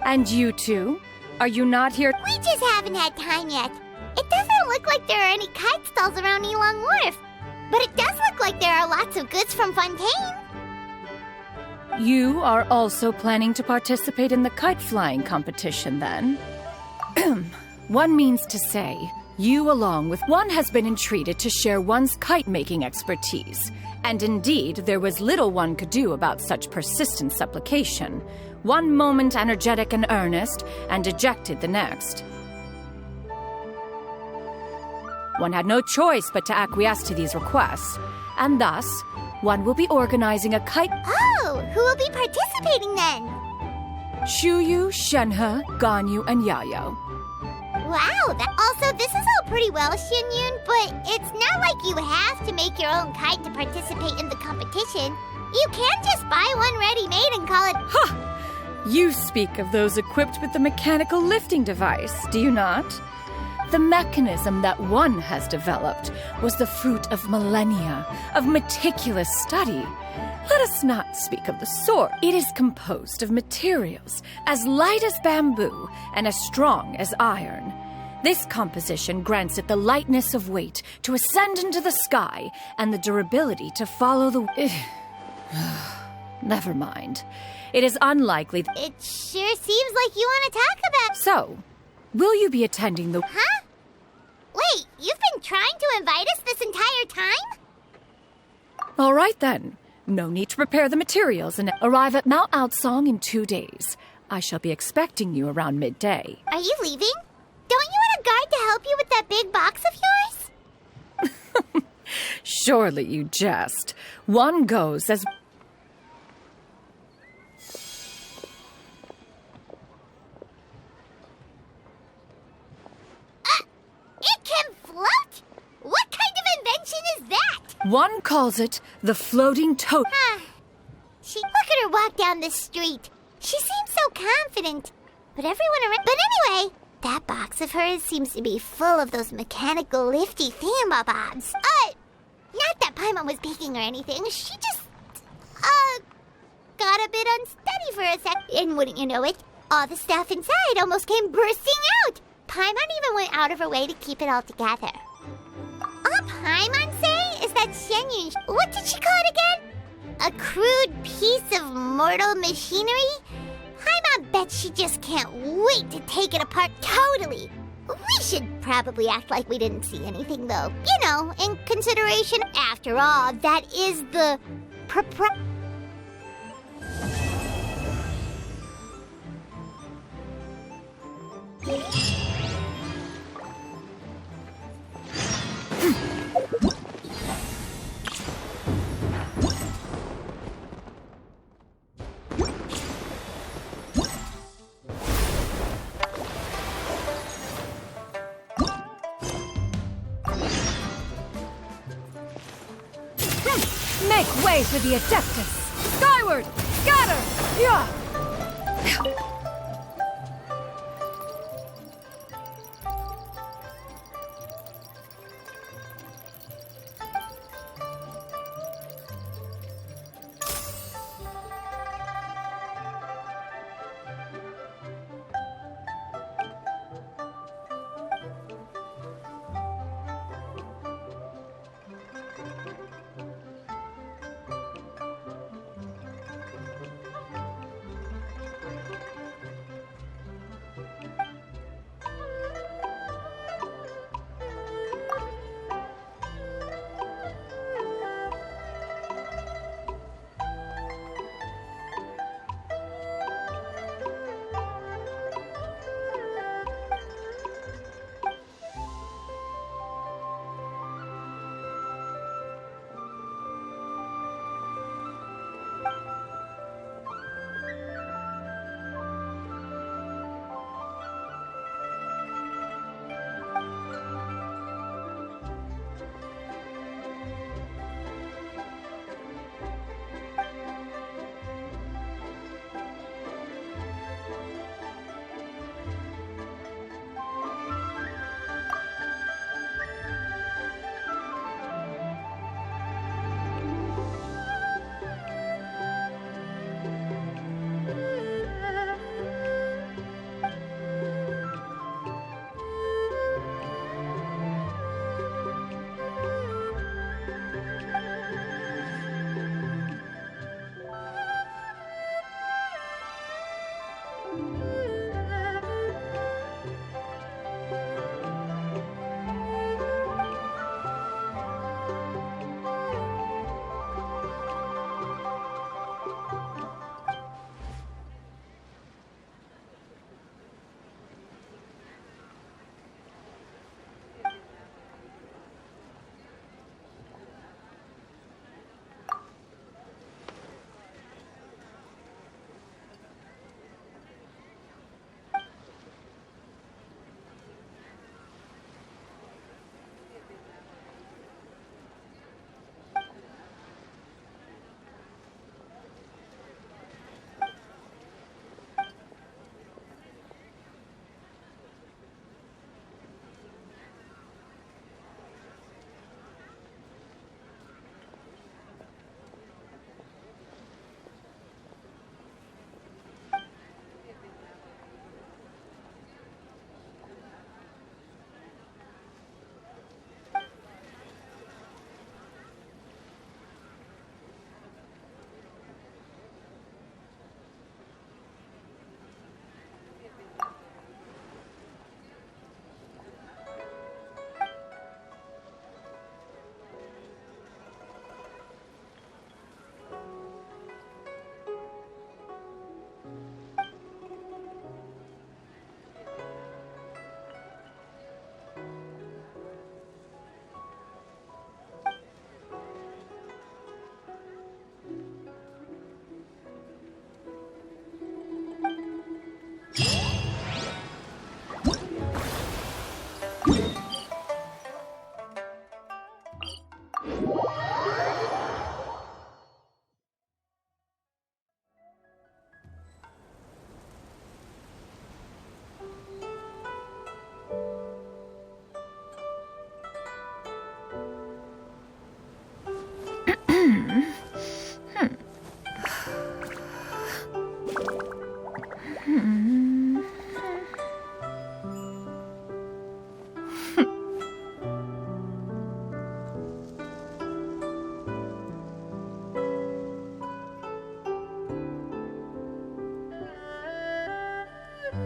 And you two? Are you not here? We just haven't had time yet. It doesn't look like there are any kite stalls around Elong Wharf, but it does look like there are lots of goods from Fontaine. You are also planning to participate in the kite flying competition, then? One means to say, you along with one has been entreated to share one's kite-making expertise, and indeed there was little one could do about such persistent supplication. One moment energetic and earnest, and dejected the next. One had no choice but to acquiesce to these requests, and thus, one will be organizing a kite... Oh, who will be participating then? Shuyu, Shenhe, Ganyu, and Yayo. Wow, also, this is all pretty well, Xianyun, but it's not like you have to make your own kite to participate in the competition. You can just buy one ready-made and call it... Ha! You speak of those equipped with the mechanical lifting device, do you not? The mechanism that one has developed was the fruit of millennia of meticulous study. Let us not speak of the sort. It is composed of materials as light as bamboo and as strong as iron. This composition grants it the lightness of weight to ascend into the sky and the durability to follow the... Never mind. It is unlikely... It sure seems like you want to talk about... So, will you be attending the... Huh? Wait, you've been trying to invite us this entire time? All right, then. No need to prepare the materials and arrive at Mount Outsong in 2 days. I shall be expecting you around midday. Are you leaving? Don't you want a guard to help you with that big box of yours? Surely you jest. One goes as... It can float? What kind of invention is that? One calls it the floating toad. Look at her walk down the street. She seems so confident. But everyone around... But anyway, that box of hers seems to be full of those mechanical lifty thingamabobs. Not that Paimon was peeking or anything. She just, got a bit unsteady for a sec. And wouldn't you know it, all the stuff inside almost came bursting out. Paimon even went out of her way to keep it all together. All Paimon say is that Xianyun... What did she call it again? A crude piece of mortal machinery? Paimon bet she just can't wait to take it apart totally. We should probably act like we didn't see anything, though. You know, in consideration. After all, that is the... Make way for the Adeptus! Skyward! Scatter! Yeah!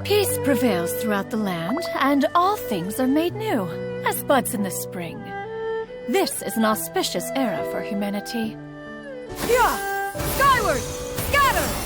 Peace prevails throughout the land, and all things are made new, as buds in the spring. This is an auspicious era for humanity. Yeah! Skyward! Scatter!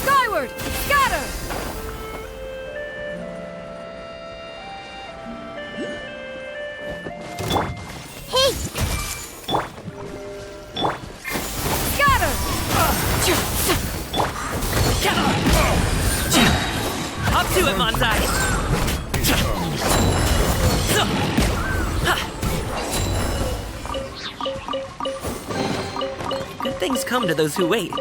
Skyward! Scatter! Hey! Scatter! Up to it, Monzai! Good things come to those who wait.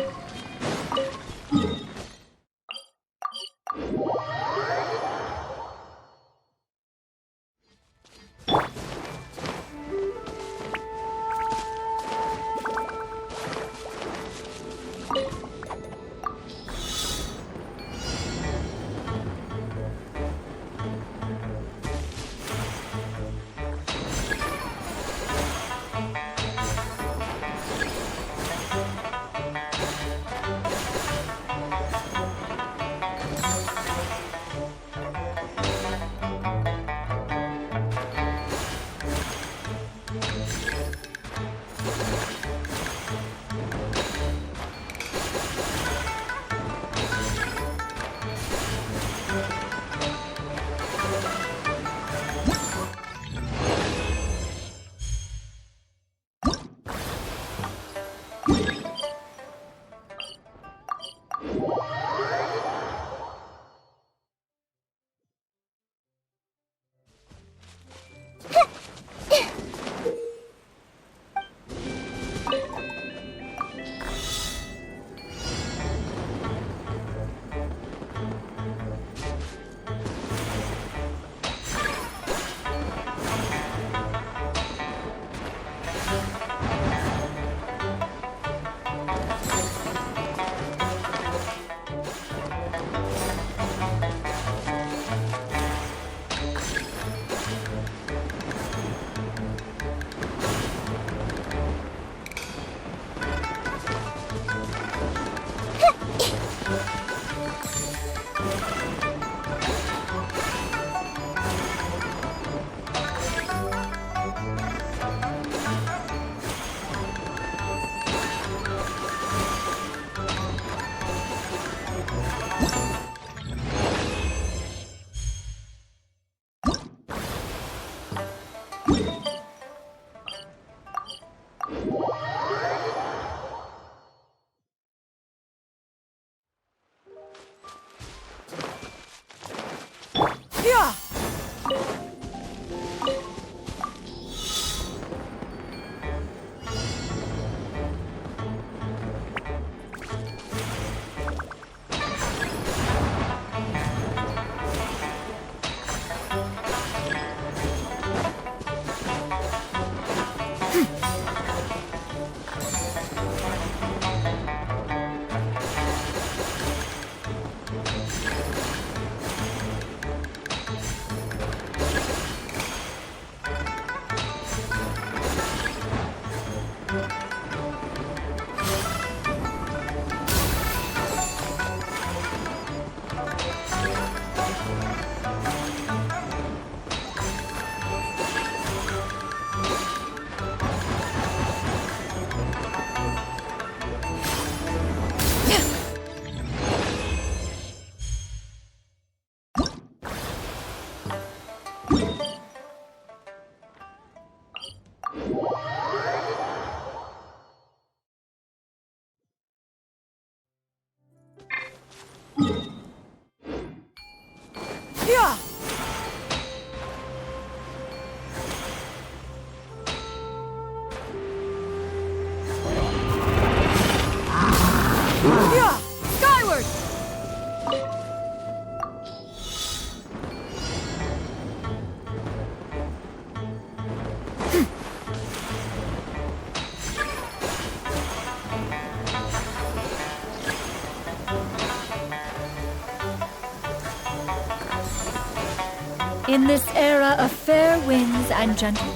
In this era of fair winds and gentle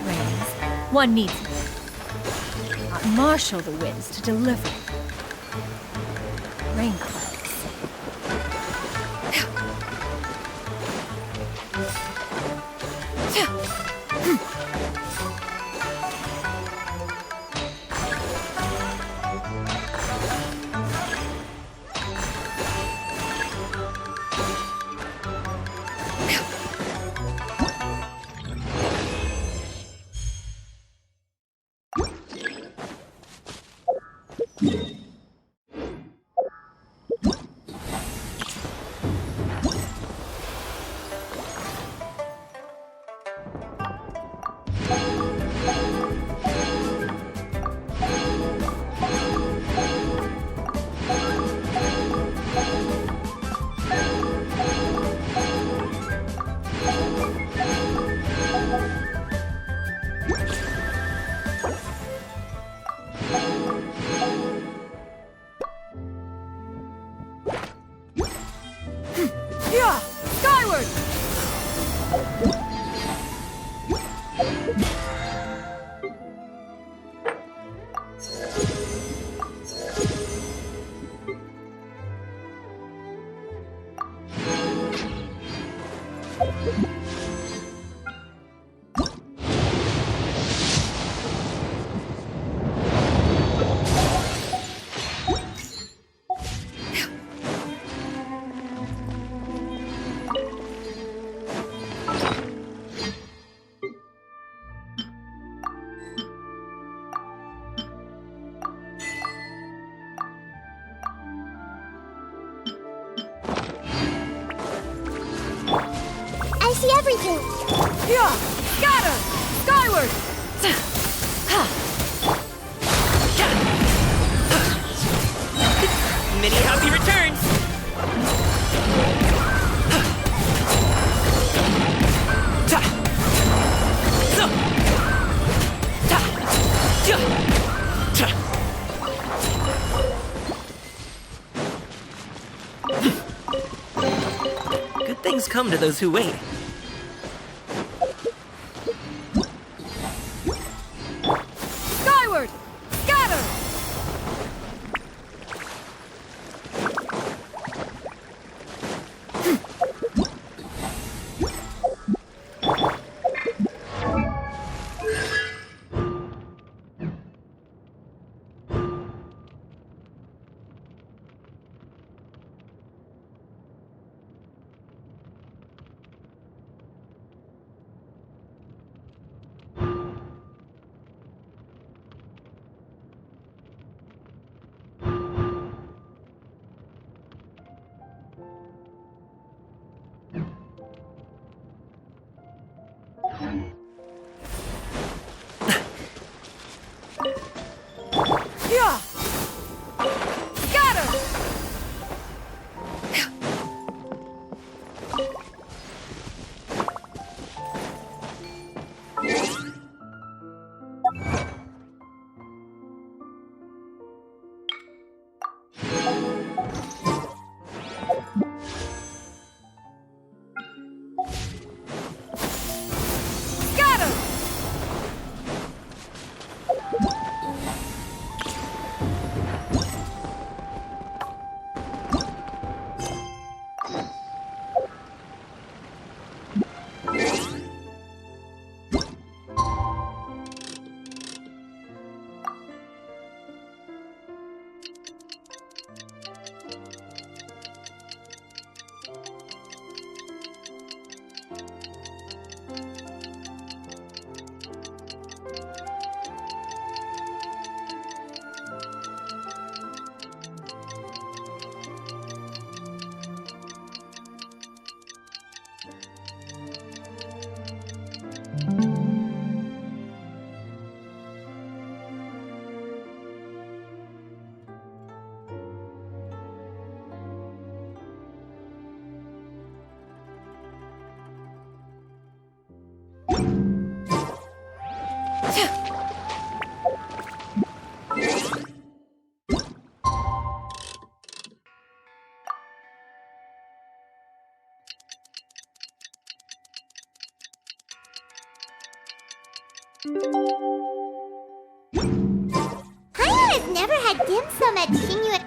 rains, one needs not marshal the winds to deliver rain clouds. Everything! Yeah! Scatter! Skyward! Many happy returns! Good things come to those who wait. Paimon has never had dim sum at Xinyu.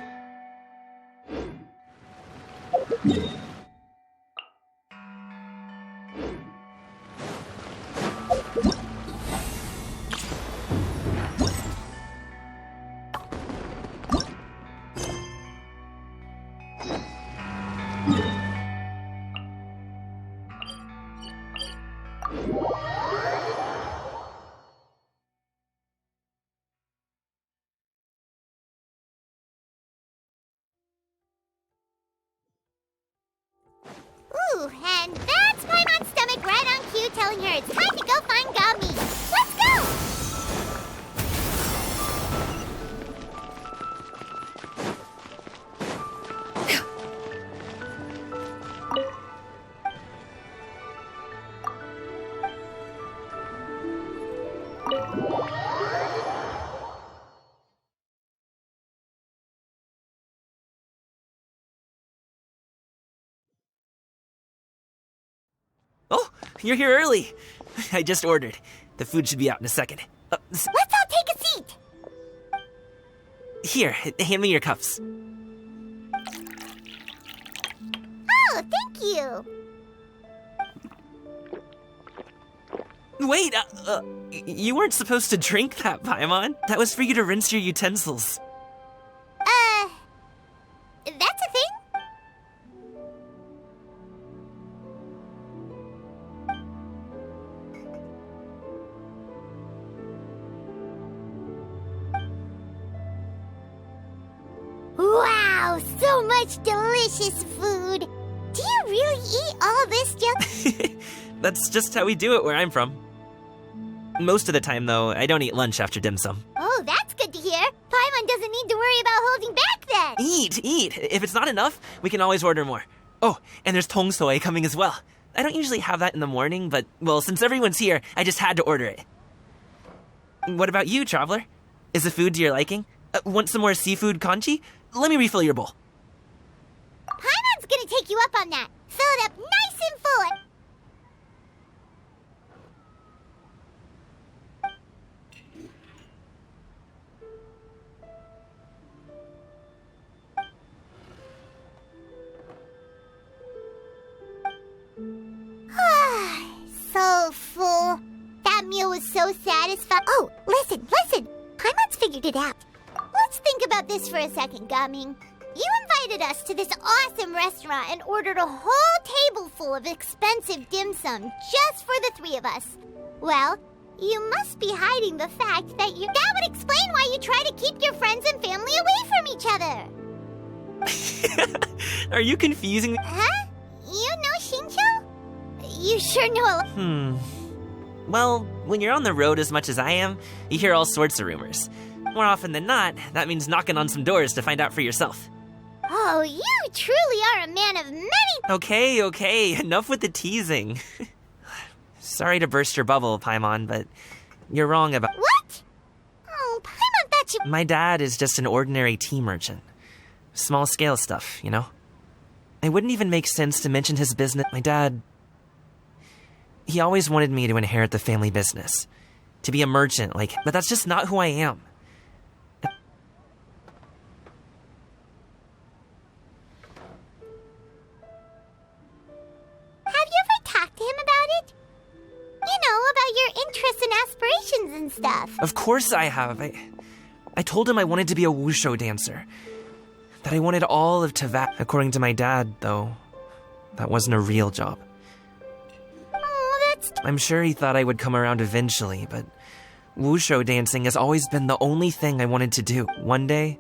Ooh, and that's Paimon's stomach right on cue telling her it's time to go find Gummy. Let's go! Oh, you're here early. I just ordered. The food should be out in a second. Let's all take a seat. Here, hand me your cups. Oh, thank you. Wait, you weren't supposed to drink that, Paimon. That was for you to rinse your utensils. That's a thing? Wow, so much delicious food. Do you really eat all this junk? That's just how we do it where I'm from. Most of the time, though, I don't eat lunch after dim sum. Oh, that's good to hear. Paimon doesn't need to worry about holding back then. Eat! If it's not enough, we can always order more. Oh, and there's tong soy coming as well. I don't usually have that in the morning, but, well, since everyone's here, I just had to order it. What about you, Traveler? Is the food to your liking? Want some more seafood congee? Let me refill your bowl. Paimon's gonna take you up on that. Fill it up nice and full. So full. That meal was so satisfying. Oh, listen. Paimon's figured it out. Let's think about this for a second, Gaming. You invited us to this awesome restaurant and ordered a whole table full of expensive dim sum just for the three of us. Well, you must be hiding the fact that that would explain why you try to keep your friends and family away from each other. Are you confusing me? Huh? You know Xinqiu? You sure know. Well, when you're on the road as much as I am, you hear all sorts of rumors. More often than not, that means knocking on some doors to find out for yourself. Oh, you truly are a man of many... Okay, enough with the teasing. Sorry to burst your bubble, Paimon, but you're wrong about... What? Oh, Paimon thought you... My dad is just an ordinary tea merchant. Small-scale stuff, you know? It wouldn't even make sense to mention his business. My dad... He always wanted me to inherit the family business. To be a merchant, but that's just not who I am. Have you ever talked to him about it? You know, about your interests and aspirations and stuff. Of course I have. I told him I wanted to be a wushu dancer. That I wanted all of Teyvat. According to my dad, though, that wasn't a real job. I'm sure he thought I would come around eventually, but wushu dancing has always been the only thing I wanted to do. One day,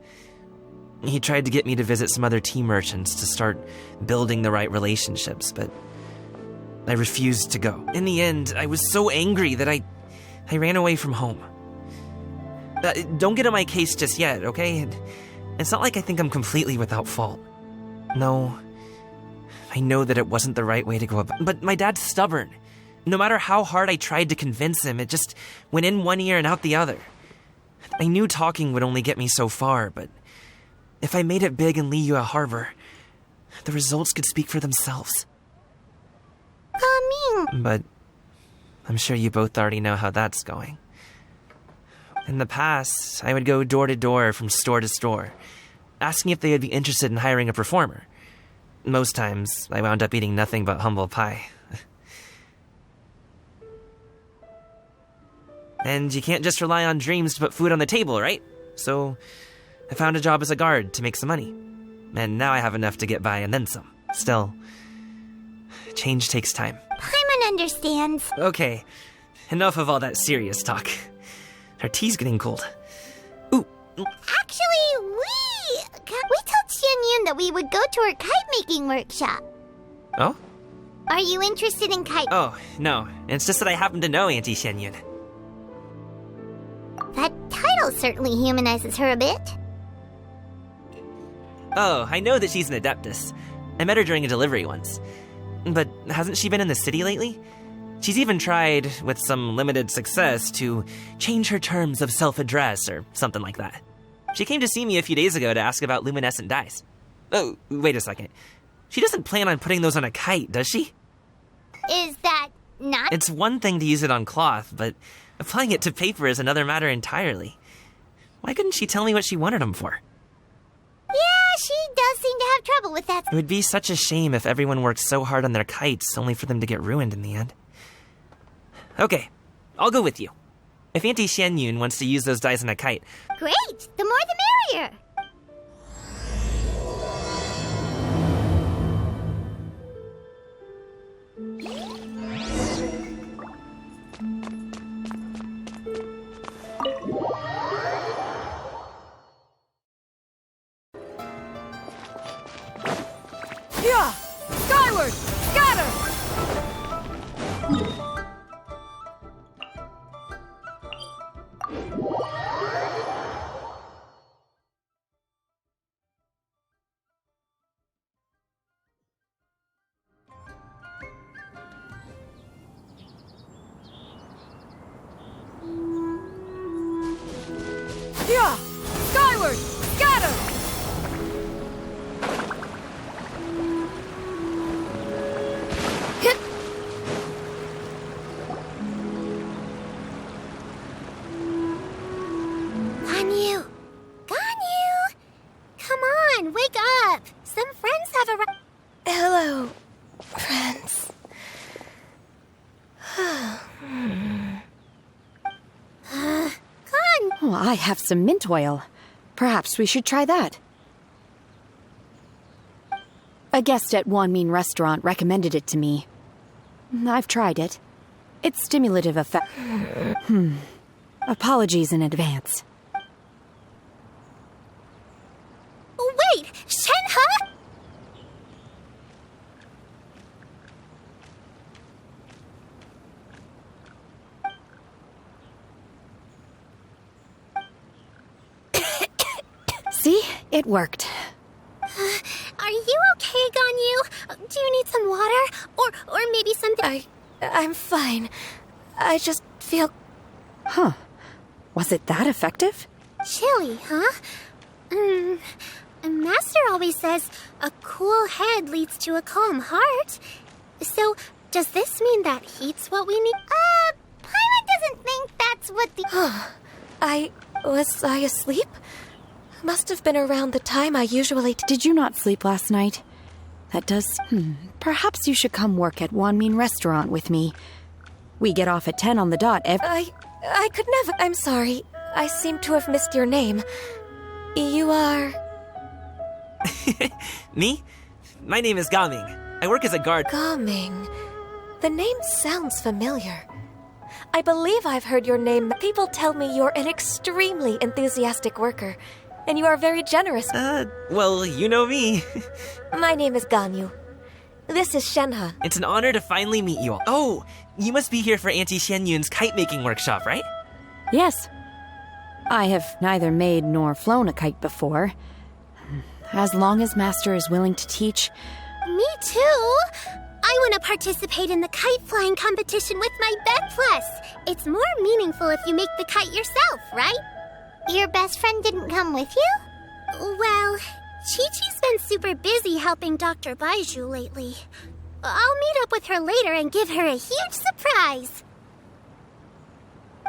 he tried to get me to visit some other tea merchants to start building the right relationships, but I refused to go. In the end, I was so angry that I ran away from home. Don't get on my case just yet, okay? It's not like I think I'm completely without fault. No, I know that it wasn't the right way to go about it, but my dad's stubborn. No matter how hard I tried to convince him, it just went in one ear and out the other. I knew talking would only get me so far, but if I made it big in Liyue Harbor, the results could speak for themselves. Gaming. But I'm sure you both already know how that's going. In the past, I would go door to door from store to store, asking if they would be interested in hiring a performer. Most times, I wound up eating nothing but humble pie. And you can't just rely on dreams to put food on the table, right? So, I found a job as a guard to make some money. And now I have enough to get by and then some. Still, change takes time. Paimon understands. Okay, enough of all that serious talk. Our tea's getting cold. Actually, we told Xianyun that we would go to her kite-making workshop. Oh? Are you interested in kite? Oh, no. It's just that I happen to know Auntie Xianyun. That title certainly humanizes her a bit. Oh, I know that she's an adeptus. I met her during a delivery once. But hasn't she been in the city lately? She's even tried, with some limited success, to change her terms of self-address or something like that. She came to see me a few days ago to ask about luminescent dyes. Oh, wait a second. She doesn't plan on putting those on a kite, does she? Is that not? It's one thing to use it on cloth, but applying it to paper is another matter entirely. Why couldn't she tell me what she wanted them for? Yeah, she does seem to have trouble with that. It would be such a shame if everyone worked so hard on their kites only for them to get ruined in the end. Okay, I'll go with you. If Auntie Xianyun wants to use those dyes on a kite... Great! The more the merrier! Yeah! Skyward! Scatter! Yeah! Skyward! Scatter! Hit! Ganyu! Ganyu! Come on, wake up! Some friends have arrived. Hello, friends. Oh, I have some mint oil. Perhaps we should try that. A guest at Wanmin Restaurant recommended it to me. I've tried it. It's stimulative effect. Apologies in advance. Wait! Shenhe? See? It worked. Are you okay, Ganyu? Do you need some water? Or maybe something? I'm fine. I just feel... Huh. Was it that effective? Chilly, huh? Master always says a cool head leads to a calm heart. So, does this mean that heat's what we need? Paimon doesn't think that's what the... Was I asleep? Must have been around the time I usually... Did you not sleep last night? That does... Perhaps you should come work at Wanmin Restaurant with me. We get off at 10 on the dot I could never... I'm sorry. I seem to have missed your name. You are... Me? My name is Gaming. I work as a guard. Gaming. The name sounds familiar. I believe I've heard your name. People tell me you're an extremely enthusiastic worker, and you are very generous. Well, you know me. My name is Ganyu. This is Shenhe. It's an honor to finally meet you all. Oh, you must be here for Auntie Xianyun's kite-making workshop, right? Yes. I have neither made nor flown a kite before. As long as Master is willing to teach... Me too! I want to participate in the kite flying competition with my bed plus. It's more meaningful if you make the kite yourself, right? Your best friend didn't come with you? Well, Chi-Chi's been super busy helping Dr. Baiju lately. I'll meet up with her later and give her a huge surprise.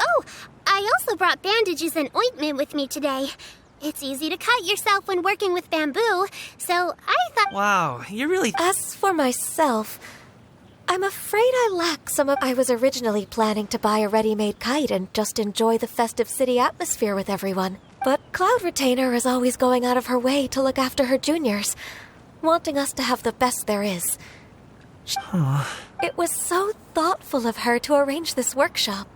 Oh, I I also brought bandages and ointment with me today. It's easy to cut yourself when working with bamboo, so I thought... Wow, you're really... As for myself, I'm afraid I lack some of... I was originally planning to buy a ready-made kite and just enjoy the festive city atmosphere with everyone. But Cloud Retainer is always going out of her way to look after her juniors, wanting us to have the best there is. It was so thoughtful of her to arrange this workshop,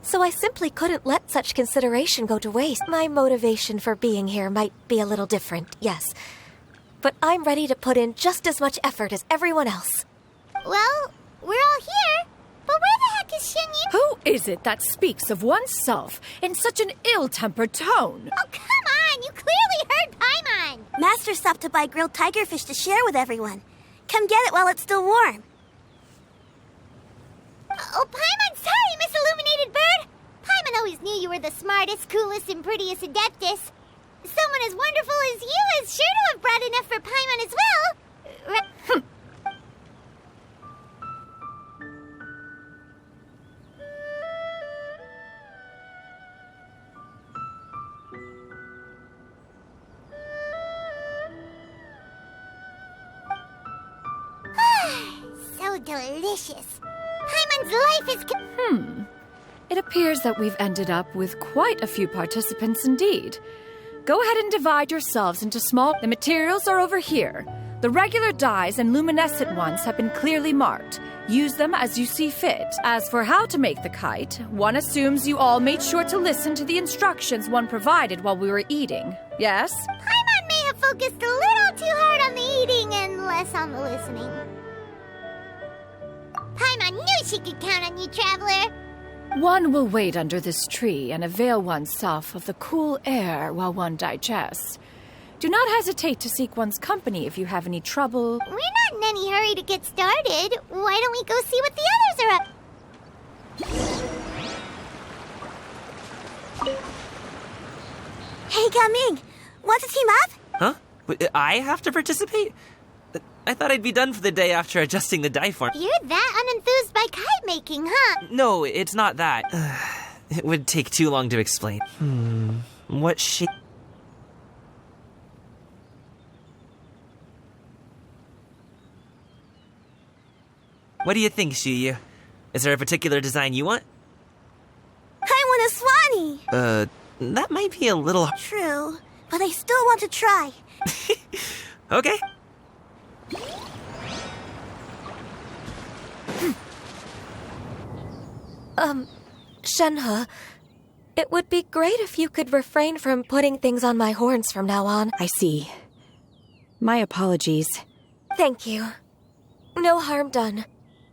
so I simply couldn't let such consideration go to waste. My motivation for being here might be a little different, yes, but I'm ready to put in just as much effort as everyone else. Well, we're all here, but where the heck is Shinyu? Who is it that speaks of oneself in such an ill-tempered tone? Oh, come on! You clearly heard Paimon! Master stopped to buy grilled tigerfish to share with everyone. Come get it while it's still warm. Oh, Paimon, sorry, Miss Illuminated Bird! Paimon always knew you were the smartest, coolest, and prettiest Adeptus. Someone as wonderful as you is sure to have brought enough for Paimon as well. So delicious. Paimon's life is... It appears that we've ended up with quite a few participants indeed. Go ahead and divide yourselves into small... The materials are over here. The regular dyes and luminescent ones have been clearly marked. Use them as you see fit. As for how to make the kite, one assumes you all made sure to listen to the instructions one provided while we were eating. Yes? Paimon may have focused a little too hard on the eating and less on the listening. Paimon knew she could count on you, Traveler. One will wait under this tree and avail oneself of the cool air while one digests. Do not hesitate to seek one's company if you have any trouble. We're not in any hurry to get started. Why don't we go see what the others are up? Hey, Gaming! Want to team up? Huh? Wait, I have to participate? I thought I'd be done for the day after adjusting the die form. You're that unenthused by kite making, huh? No, it's not that. It would take too long to explain. What shape... What do you think, Shiyu? Is there a particular design you want? I want a Swanee! That might be a little... True, but I still want to try. Okay. Shenhe, it would be great if you could refrain from putting things on my horns from now on. I see. My apologies. Thank you. No harm done.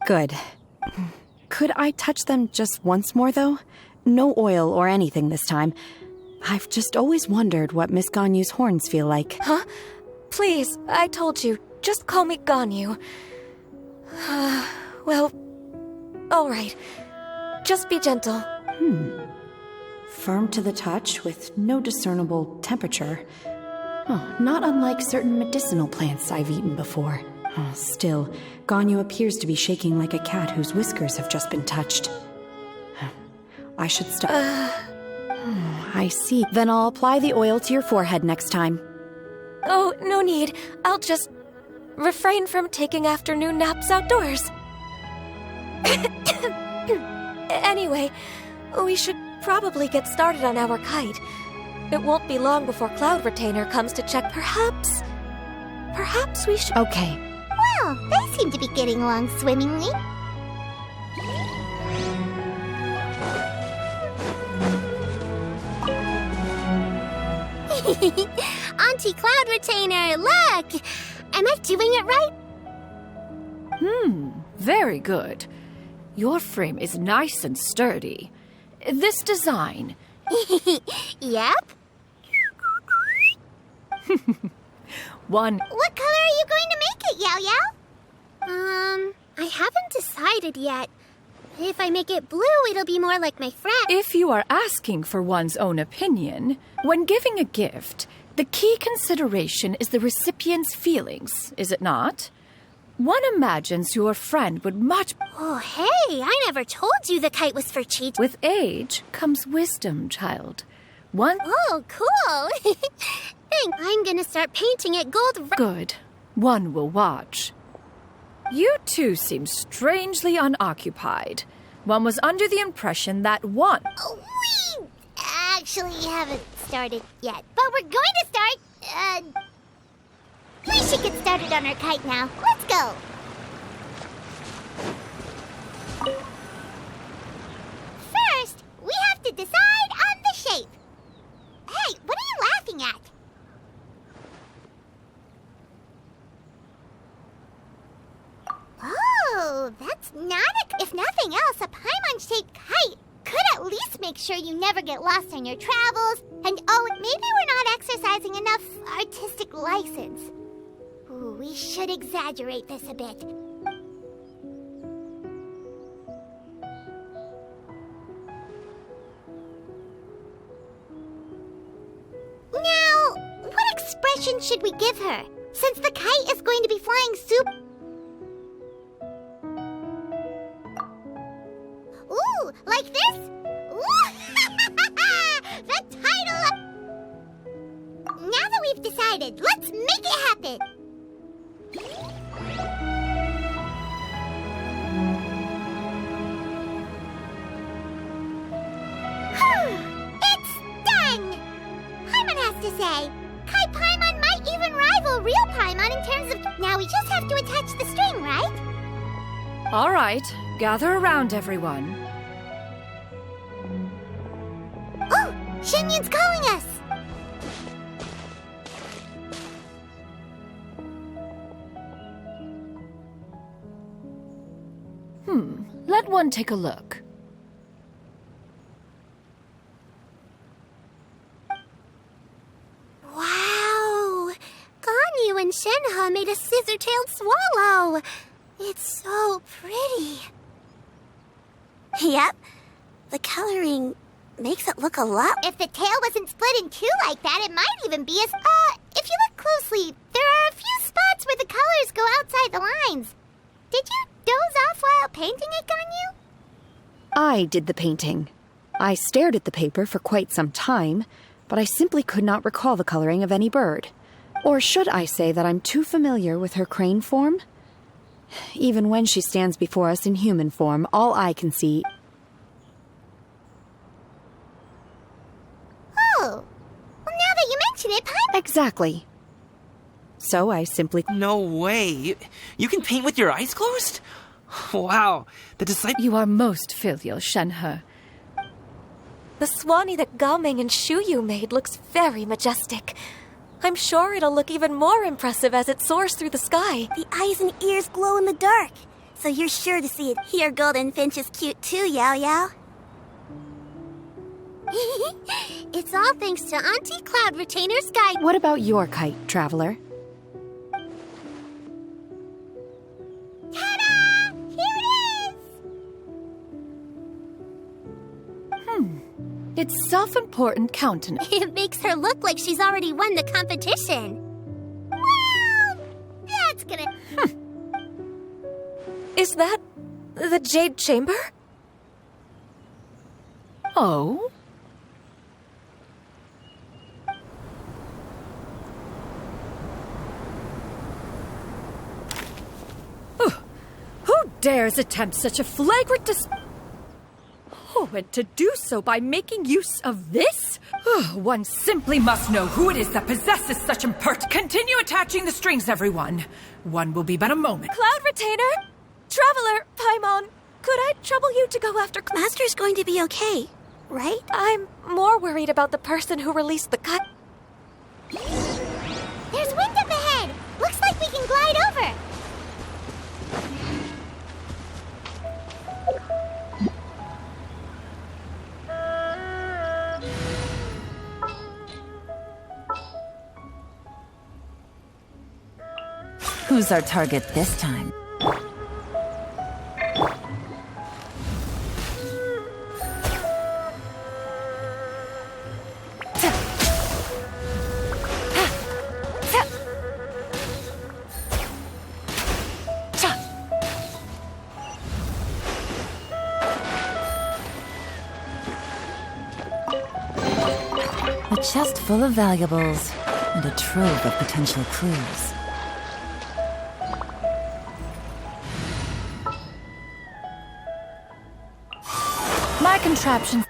Good. Could I touch them just once more, though? No oil or anything this time. I've just always wondered what Miss Ganyu's horns feel like. Huh? Please, I told you. Just call me Ganyu. Well, all right. Just be gentle. Firm to the touch with no discernible temperature. Oh, not unlike certain medicinal plants I've eaten before. Oh, still, Ganyu appears to be shaking like a cat whose whiskers have just been touched. I should stop. I see. Then I'll apply the oil to your forehead next time. Oh, no need. I'll just refrain from taking afternoon naps outdoors. Anyway, we should probably get started on our kite. It won't be long before Cloud Retainer comes to check. Perhaps we should... Okay. Well, they seem to be getting along swimmingly. Auntie Cloud Retainer, look! Am I doing it right? Very good. Your frame is nice and sturdy. This design... Yep. One... What color are you going to make it, Yao Yao? I haven't decided yet. If I make it blue, it'll be more like my friend. If you are asking for one's own opinion, when giving a gift, the key consideration is the recipient's feelings, is it not? One imagines your friend would much... Oh, hey, I never told you the kite was for cheats. With age comes wisdom, child. One... Oh, cool. Thanks. I'm gonna start painting it gold... Good. One will watch. You two seem strangely unoccupied. One was under the impression that one... We actually haven't started yet, but we're going to start, we should get started on our kite now. Let's go. First, we have to decide on the shape. Hey, what are you laughing at? Oh, that's not a... If nothing else, a Paimon-shaped kite could at least make sure you never get lost on your travels. And oh, maybe we're not exercising enough artistic license. Ooh, we should exaggerate this a bit. Now, what expression should we give her? Since the kite is going to be flying Ooh, like this? Ooh. The title! Now that we've decided, let's make it happen! It's done! Paimon has to say, Kai Paimon might even rival real Paimon in terms of... Now we just have to attach the string, right? All right, gather around, everyone. Oh, Shenyun's calling us! Let one take a look. Wow! Ganyu and Shenhe made a scissor-tailed swallow! It's so pretty. Yep. The coloring makes it look a lot... If the tail wasn't split in two like that, it might even be as... if you look closely, there are a few spots where the colors go outside the lines. Did you doze off while painting it, Ganyu? I did the painting. I stared at the paper for quite some time, but I simply could not recall the coloring of any bird. Or should I say that I'm too familiar with her crane form? Even when she stands before us in human form, all I can see... Oh, well, now that you mention it, Exactly. So I simply... No way. You can paint with your eyes closed? Wow. The disciple... You are most filial, Shenhe. The Swanee that Gaming and Shuyu made looks very majestic. I'm sure it'll look even more impressive as it soars through the sky. The eyes and ears glow in the dark, so you're sure to see it. Your golden finch is cute too, Yao Yao. It's all thanks to Auntie Cloud Retainer's guide. What about your kite, traveler? Ta-da! Here it is! Its self-important countenance. It makes her look like she's already won the competition. Well, that's gonna... Is that the Jade Chamber? Oh? Who dares attempt such a flagrant Oh, and to do so by making use of this? One simply must know who it is that possesses such Continue attaching the strings, everyone. One will be but a moment. Cloud Retainer? Traveler, Paimon, could I trouble you to go after... Master's going to be okay, right? I'm more worried about the person who released the cut. There's wind up ahead! Looks like we can glide over! Who's our target this time? A chest full of valuables and a trove of potential clues. My contraption.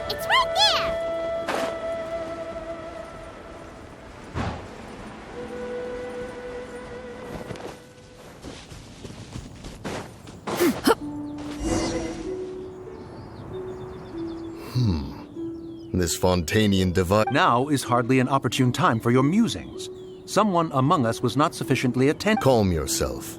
It's right there! This Fontanian device. Now is hardly an opportune time for your musings. Someone among us was not sufficiently attentive. Calm yourself.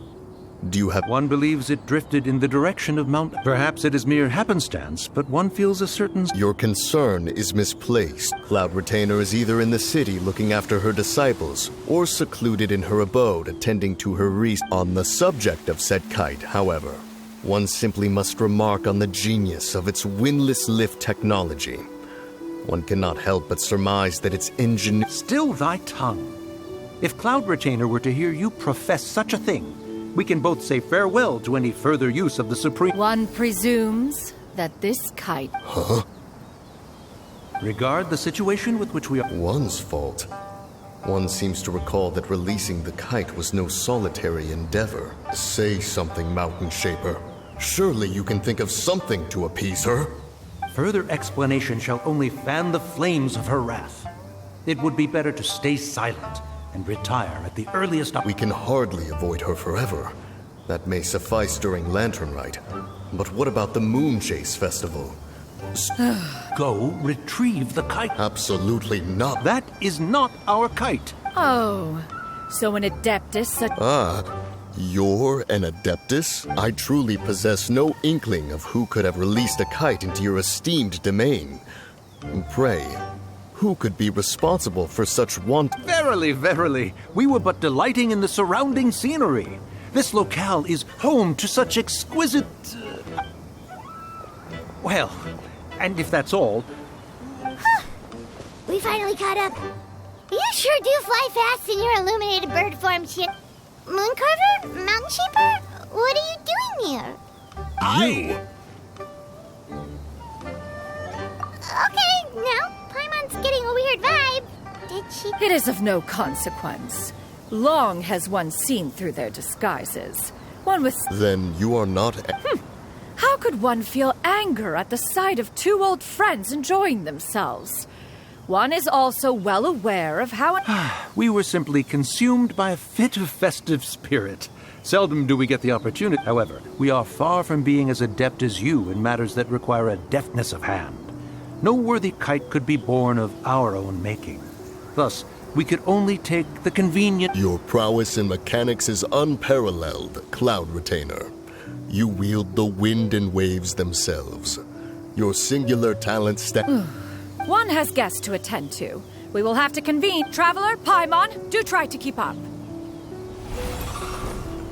Do you have... One believes it drifted in the direction of Mount... Perhaps it is mere happenstance, but one feels a certain... Your concern is misplaced. Cloud Retainer is either in the city looking after her disciples, or secluded in her abode attending to her On the subject of said kite, however, one simply must remark on the genius of its windless lift technology. One cannot help but surmise that its engine... Still thy tongue. If Cloud Retainer were to hear you profess such a thing, we can both say farewell to any further use of the Supreme... One presumes that this kite... Huh? Regard the situation with which we are... One's fault. One seems to recall that releasing the kite was no solitary endeavor. Say something, Mountain Shaper. Surely you can think of something to appease her. Further explanation shall only fan the flames of her wrath. It would be better to stay silent and retire at the earliest... We can hardly avoid her forever. That may suffice during Lantern Rite. But what about the Moon Chase Festival? Go retrieve the kite. Absolutely not. That is not our kite. Oh, so an Adeptus such... You're an Adeptus? I truly possess no inkling of who could have released a kite into your esteemed domain. Pray, who could be responsible for such want... Verily, verily, we were but delighting in the surrounding scenery. This locale is home to such exquisite... Well, and if that's all... Huh. We finally caught up. You sure do fly fast in your illuminated bird form ship. Mooncarver? Mountain Shaper? What are you doing here? You? Okay, now Paimon's getting a weird vibe. Did she... It is of no consequence. Long has one seen through their disguises. One with... Then you are not... How could one feel anger at the sight of two old friends enjoying themselves? One is also well aware of how... We were simply consumed by a fit of festive spirit. Seldom do we get the opportunity. However, we are far from being as adept as you in matters that require a deftness of hand. No worthy kite could be born of our own making. Thus, we could only take the convenient... Your prowess in mechanics is unparalleled, Cloud Retainer. You wield the wind and waves themselves. Your singular talent One has guests to attend to. We will have to convene. Traveler, Paimon, do try to keep up.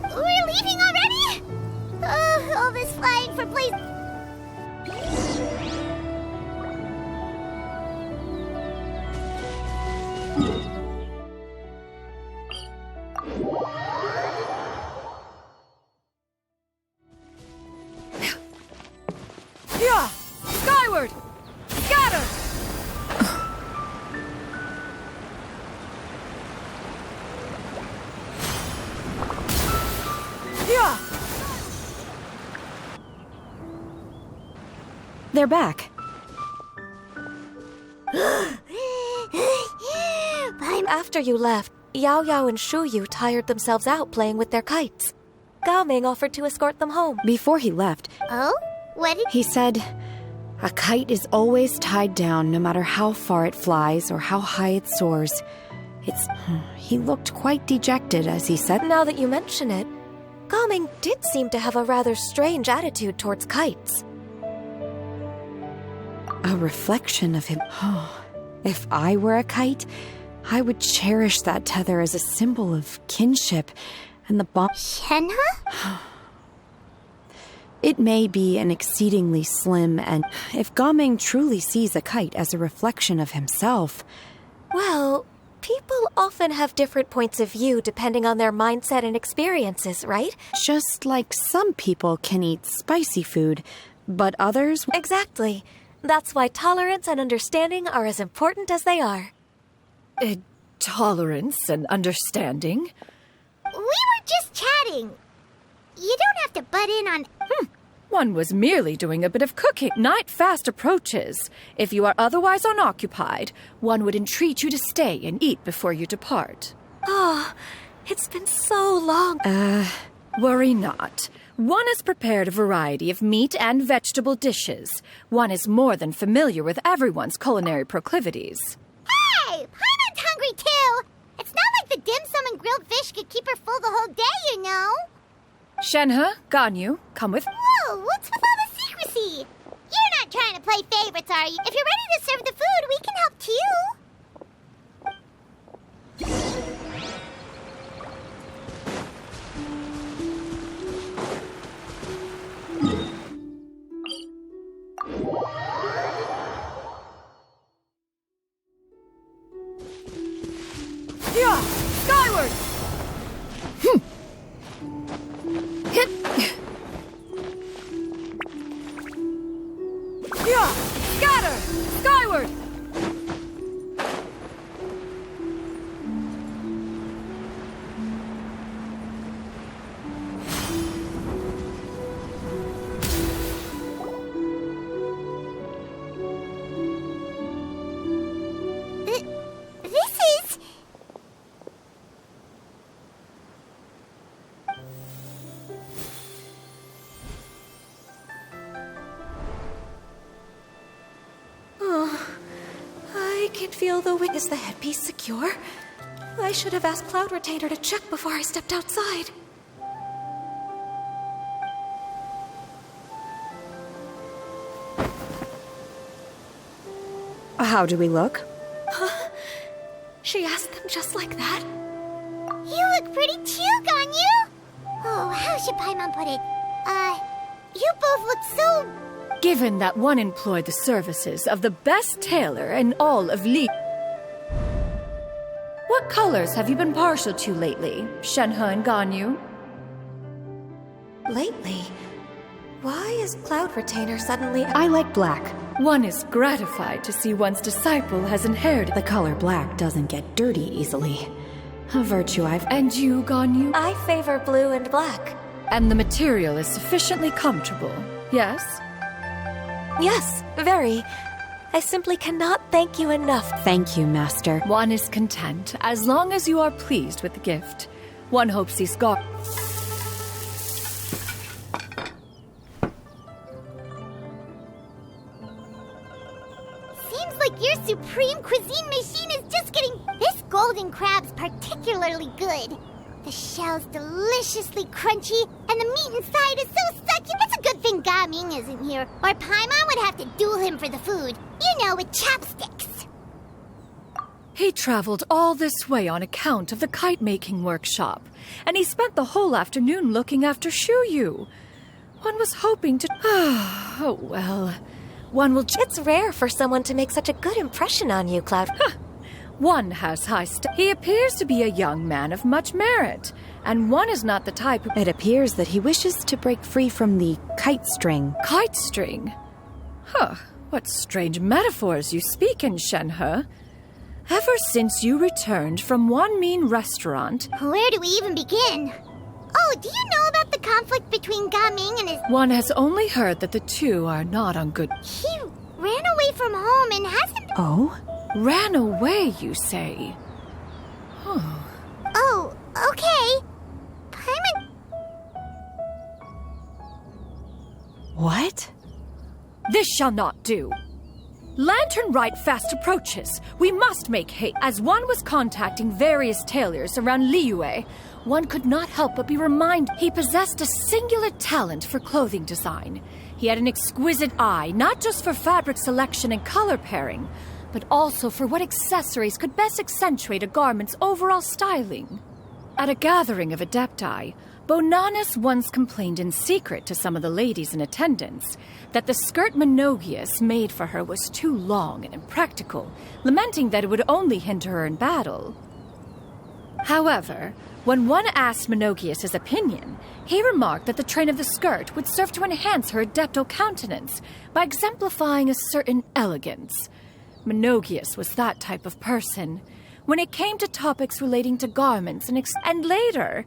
We're leaving already? All this flying for place... Yeah! Skyward! Scatter! Yeah! They're back. After you left, Yao Yao and Shu Yu tired themselves out playing with their kites. Gao Ming offered to escort them home. Before he left, Oh? What did... he said, "A kite is always tied down no matter how far it flies or how high it soars." He looked quite dejected as he said. Now that you mention it, Gao Ming did seem to have a rather strange attitude towards kites. A reflection of him. If I were a kite, I would cherish that tether as a symbol of kinship and the bond. Shenhe? It may be an exceedingly slim, and if Gaming truly sees a kite as a reflection of himself... Well, people often have different points of view depending on their mindset and experiences, right? Just like some people can eat spicy food, but others... Exactly. That's why tolerance and understanding are as important as they are. Tolerance and understanding? We were just chatting. You don't have to butt in on... One was merely doing a bit of cooking. Night fast approaches. If you are otherwise unoccupied, one would entreat you to stay and eat before you depart. Oh, it's been so long. Worry not. One has prepared a variety of meat and vegetable dishes. One is more than familiar with everyone's culinary proclivities. Hey! Paimon's hungry too! It's not like the dim sum and grilled fish could keep her full the whole day, you know? Shenhe, Ganyu, come with... Whoa, what's with all the secrecy? You're not trying to play favorites, are you? If you're ready to serve the food, we can help too. Yeah! Skyward! Hit! Yeah! Scatter! Skyward! Feel the wind. Is the headpiece secure? I should have asked Cloud Retainer to check before I stepped outside. How do we look? Huh? She asked them just like that? You look pretty too, Ganyu! Oh, how should Paimon put it? You both look so... Given that one employed the services of the best tailor in all of Li... What colors have you been partial to lately, Shenhe and Ganyu? Lately? Why is Cloud Retainer suddenly... I like black. One is gratified to see one's disciple has inherited... The color black doesn't get dirty easily. A virtue I've... And you, Ganyu? I favor blue and black. And the material is sufficiently comfortable, yes? Yes, very. I simply cannot thank you enough. Thank you, Master. One is content, as long as you are pleased with the gift. One hopes these Seems like your supreme cuisine machine is just getting... This golden crab's particularly good. The shell's deliciously crunchy, and the meat inside is so succulent. It's a good thing Gaming isn't here, or Paimon would have to duel him for the food. You know, with chopsticks. He traveled all this way on account of the kite-making workshop, and he spent the whole afternoon looking after Shuyu. One was hoping to... Oh, well... One will... It's rare for someone to make such a good impression on you, Cloud. One has high He appears to be a young man of much merit, and one is not the type who... It appears that he wishes to break free from the kite string. Kite string? Huh. What strange metaphors you speak in, Shenhe. Ever since you returned from one mean restaurant... Where do we even begin? Oh, do you know about the conflict between Gaming and his... One has only heard that the two are not on good... He ran away from home and hasn't... Oh? Ran away, you say? Oh. Oh, okay. Paimon... What? This shall not do. Lantern Rite fast approaches. We must make haste. As one was contacting various tailors around Liyue, one could not help but be reminded he possessed a singular talent for clothing design. He had an exquisite eye, not just for fabric selection and color pairing, but also for what accessories could best accentuate a garment's overall styling. At a gathering of Adepti, Bonanis once complained in secret to some of the ladies in attendance that the skirt Menogius made for her was too long and impractical, lamenting that it would only hinder her in battle. However, when one asked Menogius his opinion, he remarked that the train of the skirt would serve to enhance her adeptal countenance by exemplifying a certain elegance. Menogius was that type of person. When it came to topics relating to garments and later...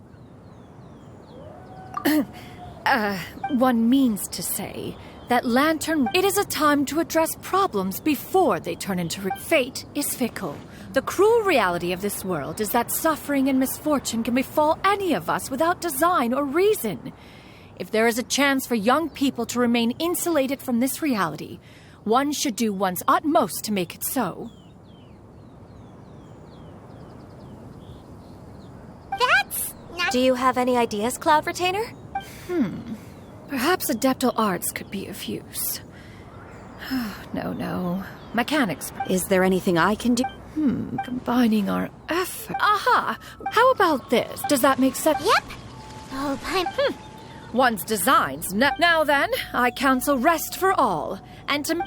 one means to say that Lantern... It is a time to address problems before they turn into... Fate is fickle. The cruel reality of this world is that suffering and misfortune can befall any of us without design or reason. If there is a chance for young people to remain insulated from this reality, one should do one's utmost to make it so. That's not... Do you have any ideas, Cloud Retainer? Perhaps adeptal arts could be of use. No. Mechanics. Is there anything I can do? Combining our effort. Aha! How about this? Does that make sense? Yep. Oh, One's designs. Now then, I counsel rest for all, and to...